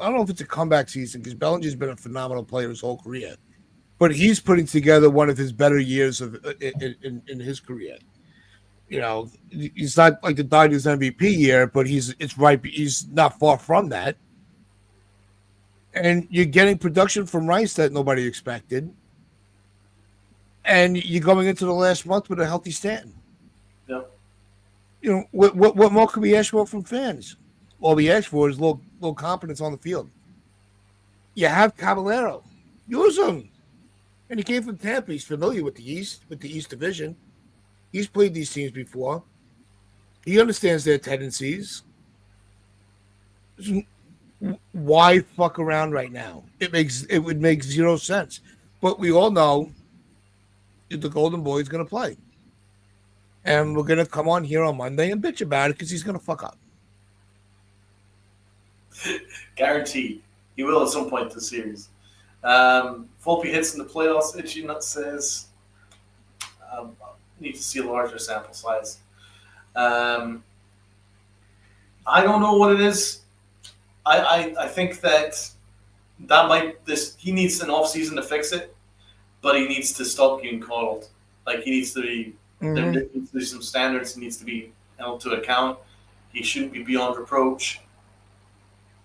don't know if it's a comeback season because Bellinger's been a phenomenal player his whole career, but he's putting together one of his better years in his career. He's not like the Dodgers MVP year, but he's not far from that. And you're getting production from Rice that nobody expected, and you're going into the last month with a healthy Stanton. Yep. What more can we ask for from fans? All we ask for is a little confidence on the field. You have Caballero, use him, and he came from Tampa. He's familiar with the East Division. He's played these teams before. He understands their tendencies. Why fuck around right now? It would make zero sense. But we all know that the Golden Boy is going to play. And we're going to come on here on Monday and bitch about it because he's going to fuck up. Guaranteed. He will at some point this series. Volpe hits in the playoffs. Itchy Nut says, need to see a larger sample size. I don't know what it is. I think that he needs an off season to fix it, but he needs to stop getting coddled. Like he needs to be there needs to be some standards. He needs to be held to account. He shouldn't be beyond reproach.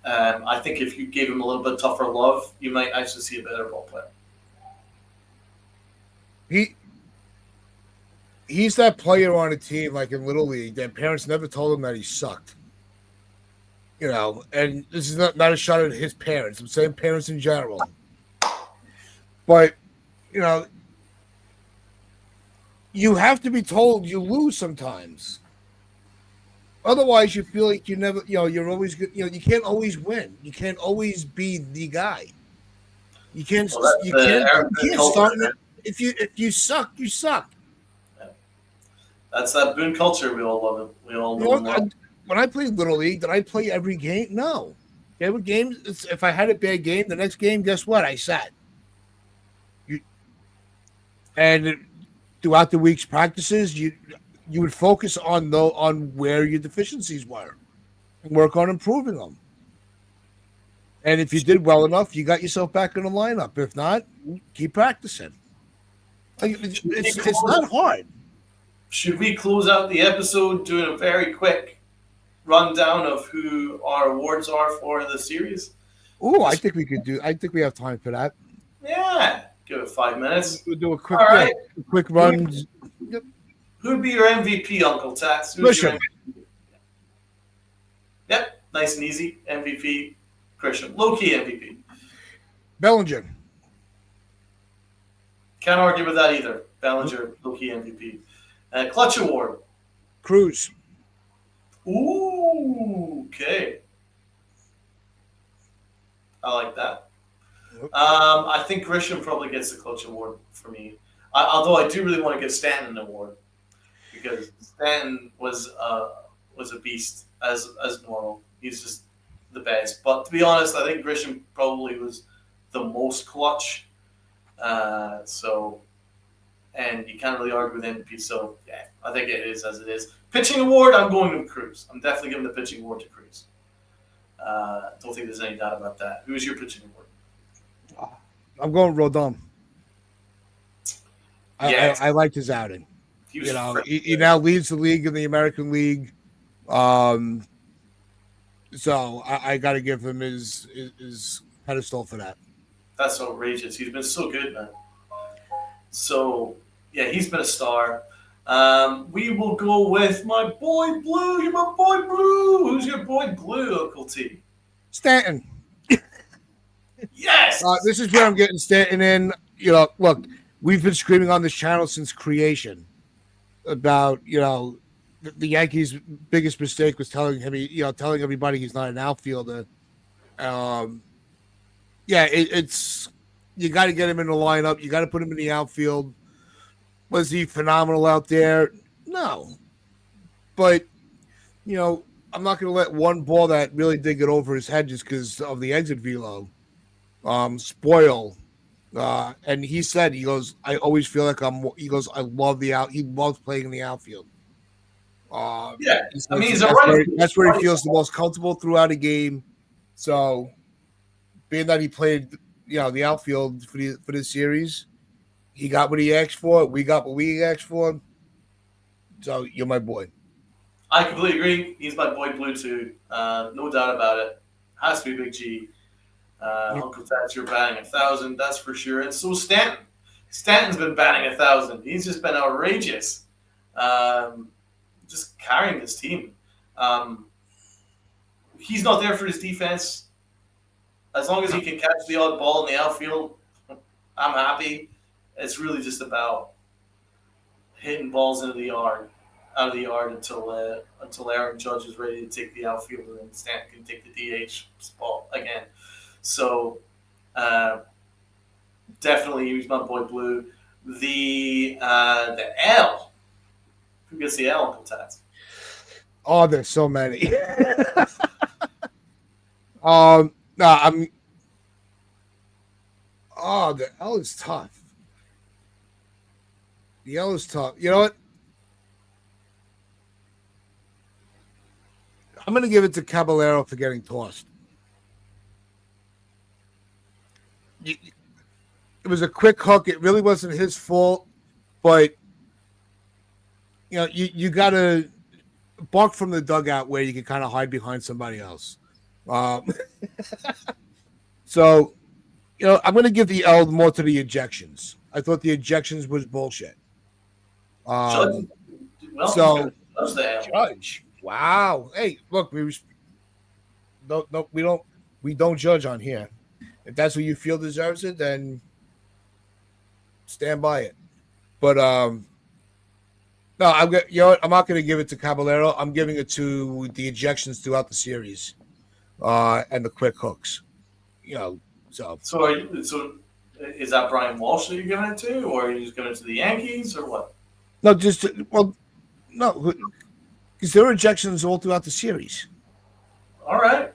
I think if you gave him a little bit tougher love, you might actually see a better ball player. He's that player on a team like in Little League that parents never told him that he sucked. And this is not a shot at his parents. I'm saying parents in general. But, you have to be told you lose sometimes. Otherwise, you feel like you never, you're always good. You can't always win. You can't always be the guy. You can't. You can't start. If you suck, you suck. Yeah. That's that Boone culture. We all love it. We all know. When I played Little League, did I play every game? No. There were games. If I had a bad game, the next game, guess what? I sat. And throughout the week's practices, you would focus on where your deficiencies were and work on improving them. And if you did well enough, you got yourself back in the lineup. If not, keep practicing. It's not hard. Should we close out the episode doing a very quick rundown of who our awards are for the series? Oh, I think we could do. I think we have time for that. Yeah, give it 5 minutes. We'll do a quick run. Yep. Who'd be your MVP, Uncle Tats? Christian. Yep, nice and easy. MVP, Christian. Low-key MVP. Bellinger. Can't argue with that either. Bellinger, low-key MVP. Clutch Award. Cruz. Ooh, okay. I like that. Yep. I think Grisham probably gets the Clutch Award for me. Although I do really want to give Stanton an award because Stanton was a beast as normal. He's just the best. But to be honest, I think Grisham probably was the most clutch. And you can't really argue with MVP. So yeah, I think it is as it is. Pitching award, I'm going to Cruz. I'm definitely giving the pitching award to Cruz. Don't think there's any doubt about that. Who is your pitching award? I'm going Rodon. Yeah, I liked his outing. He now leads the league in the American League Um, so I got to give him his pedestal for that. That's outrageous. He's been so good, man. So yeah, he's been a star. We will go with my boy Blue. You're my boy Blue. Who's your boy Blue, Uncle T? Stanton. Yes. This is where I'm getting Stanton in. Look, we've been screaming on this channel since creation about the Yankees' biggest mistake was telling everybody he's not an outfielder. Um, yeah, it's you got to get him in the lineup. You got to put him in the outfield. Was he phenomenal out there? No, but I'm not going to let one ball that really did get over his head just because of the exit velo spoil. And he goes, I always feel like he goes, I love he loves playing in the outfield. Yeah. He I mean, says he's a right. that's where he feels the most comfortable throughout a game. So, being that he played, the outfield for this series, he got what he asked for. We got what we asked for. So, you're my boy. I completely agree. He's my boy Blue too. No doubt about it. Has to be Big G. Uncle Ted's you're batting 1,000. That's for sure. And so Stanton. Stanton's been batting 1,000. He's just been outrageous. Um, just carrying this team. Um, he's not there for his defense. As long as he can catch the odd ball in the outfield, I'm happy. It's really just about hitting balls into the yard, out of the yard until Aaron Judge is ready to take the outfield and then Stanton can take the DH spot again. So uh, definitely use my boy Blue. The L. Who gets the L, Uncle Tats? Oh, there's so many. No, the L is tough. The L is tough. You know what? I'm going to give it to Caballero for getting tossed. It was a quick hook. It really wasn't his fault, but you got to bark from the dugout where you can kind of hide behind somebody else. Um, so, I'm going to give the L more to the ejections. I thought the ejections was bullshit. Judge. Well, So, Judge the L. Judge. Wow. Hey, look, we don't judge on here. If that's what you feel deserves it, then stand by it. But no, I'm not going to give it to Caballero. I'm giving it to the ejections throughout the series, and the quick hooks. So So is that Brian Walsh that you're giving it to, or are you just giving it to the Yankees, or what? no, no, because there were ejections all throughout the series, All right.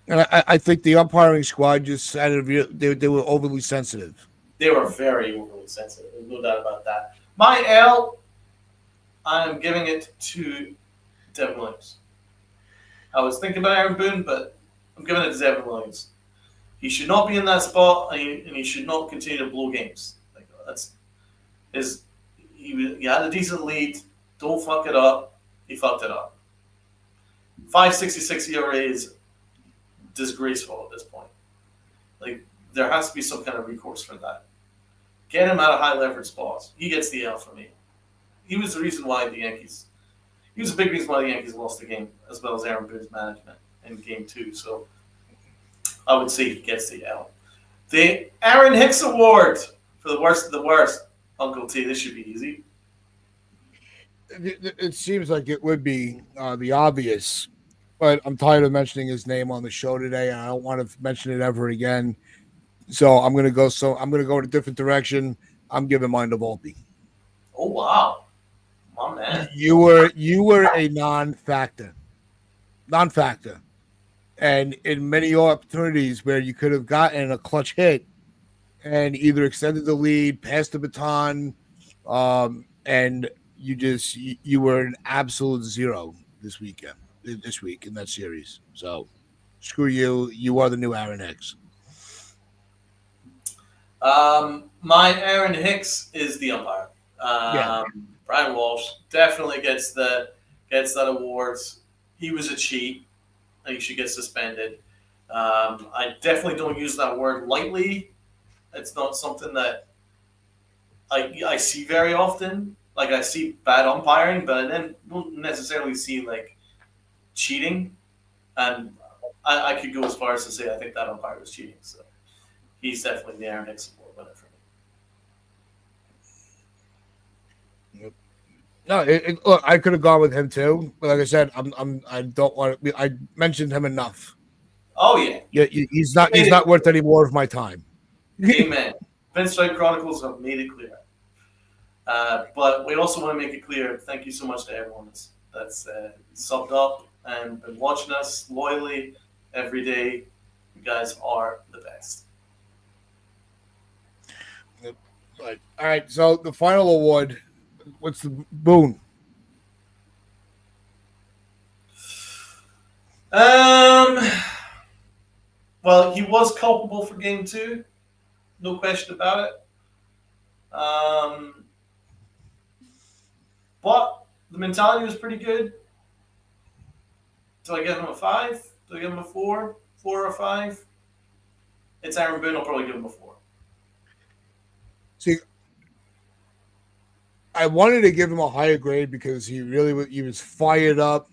and I think the umpiring squad just had they were overly sensitive. They were very overly sensitive. There's no doubt about that. My L, I'm giving it to Devin Williams. I was thinking about Aaron Boone, but I'm giving it to Devin Williams. He should not be in that spot, and he should not continue to blow games. Like that's his. He had a decent lead. Don't fuck it up. He fucked it up. 5.66 ERA is disgraceful at this point. Like there has to be some kind of recourse for that. Get him out of high leverage spots. He gets the L for me. He was the reason why the Yankees. He was a big reason why the Yankees lost the game, as well as Aaron Boone's management in Game 2. So I would say he gets the L. The Aaron Hicks Award for the worst of the worst. Uncle T, this should be easy. It seems like it would be the obvious, but I'm tired of mentioning his name on the show today. I don't want to mention it ever again. So I'm gonna go. In a different direction. I'm giving mine to Volpe. Oh wow, my man. You were a non-factor, and in many opportunities where you could have gotten a clutch hit and either extended the lead, passed the baton, and you were an absolute zero this week in that series. So screw you. You are the new Aaron Hicks. My Aaron Hicks is the umpire. Yeah. Brian Walsh definitely gets the gets that award. He was a cheat, and he should get suspended. I definitely don't use that word lightly. It's not something that I see very often. Like I see bad umpiring, but I then don't necessarily see like cheating. And I could go as far as to say I think that umpire was cheating. So he's definitely the Aaron Hicks award winner for me. Yep. No, look, I could have gone with him too, but like I said, I don't want. I mentioned him enough. Oh yeah, He's not worth any more of my time. Amen. Pinstripe Chronicles have made it clear. But we also want to make it clear. Thank you so much to everyone that's subbed up and been watching us loyally every day. You guys are the best. All right. So the final award. What's the Boone? Well, he was culpable for game 2, no question about it. But the mentality was pretty good. Do I give him a 5? Do I give him a 4? 4 or 5? It's Aaron Boone. I'll probably give him a 4. See, I wanted to give him a higher grade because he was fired up.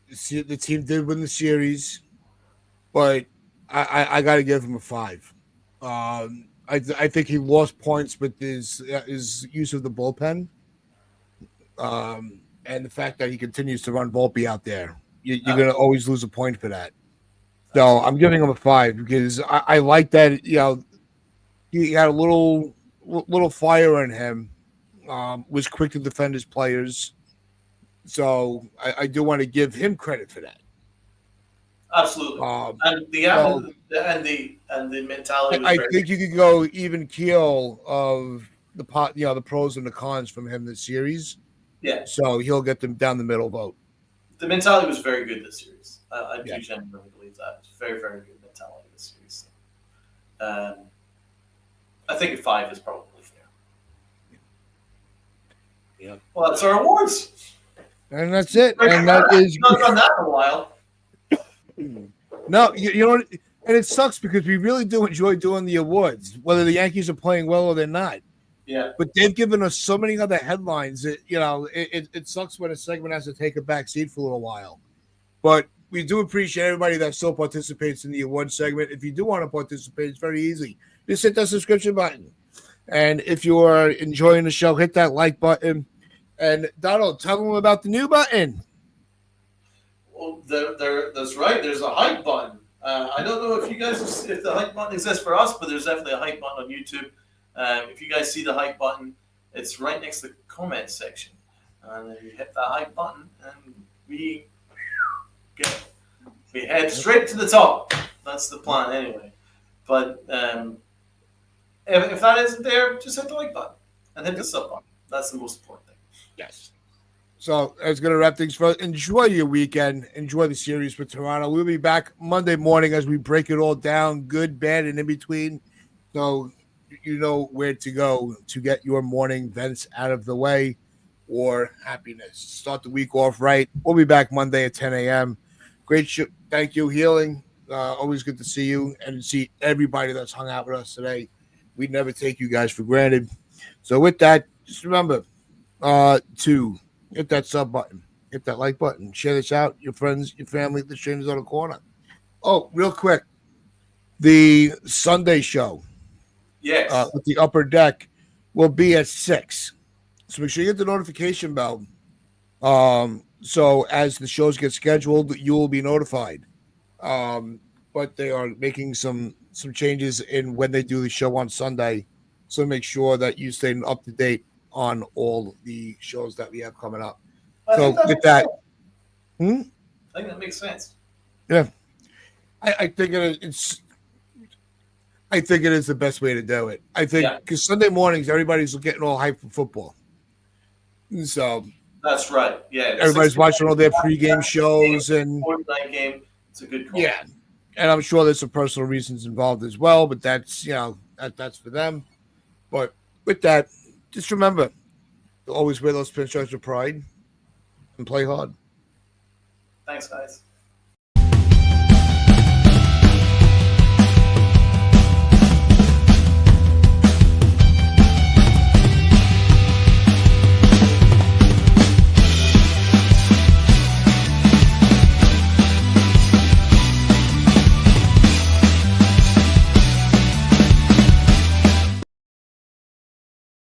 The team did win the series, but I got to give him a 5. I think he lost points with his use of the bullpen, and the fact that he continues to run Volpe out there. You're going to always lose a point for that. So I'm giving him a 5 because I like that. He had a little fire in him. Was quick to defend his players. So I do want to give him credit for that. Absolutely. And the mentality. I think you could go even keel of the pros and the cons from him this series. Yeah. So he'll get them down the middle vote. The mentality was very good this series. I do genuinely believe that. It's very, very good mentality this series. I think a 5 is probably fair. Yeah. Well, that's our awards. And that's it. And that is not done that in a while. No, you know, and it sucks because we really do enjoy doing the awards, whether the Yankees are playing well or they're not. Yeah. But they've given us so many other headlines that, it sucks when a segment has to take a back seat for a little while. But we do appreciate everybody that still participates in the award segment. If you do want to participate, it's very easy. Just hit that subscription button. And if you are enjoying the show, hit that like button. And Donald, tell them about the new button. Well, that's right. There's a hype button. I don't know if the hype button exists for us, but there's definitely a hype button on YouTube. If you guys see the hype button, it's right next to the comment section. And then you hit that hype button, and we head straight to the top. That's the plan anyway. But if that isn't there, just hit the like button and hit the sub button. That's the most important thing. Yes. So that's going to wrap things for us. Enjoy your weekend. Enjoy the series with Toronto. We'll be back Monday morning as we break it all down, good, bad, and in between. So you know where to go to get your morning vents out of the way or happiness. Start the week off right. We'll be back Monday at 10 a.m. Great show. Thank you, Healing. Always good to see you and see everybody that's hung out with us today. We never take you guys for granted. So with that, just remember to hit that sub button, hit that like button, share this out, your friends, your family, the strangers on the corner. Oh, real quick, the Sunday show, yes, with the upper deck will be at 6. So make sure you hit the notification bell. So as the shows get scheduled, you will be notified. But they are making some changes in when they do the show on Sunday. So make sure that you stay up to date on all the shows that we have coming up. So with that, I think that makes sense. Yeah, I think it's. I think it is the best way to do it. I think because Sunday mornings everybody's getting all hyped for football, so that's right. Yeah, everybody's watching all their pregame shows and Fortnite game. It's a good call. Yeah, and I'm sure there's some personal reasons involved as well, but that's that's for them. But with that, just remember to always wear those pinstripes with pride. and play hard. Thanks, guys.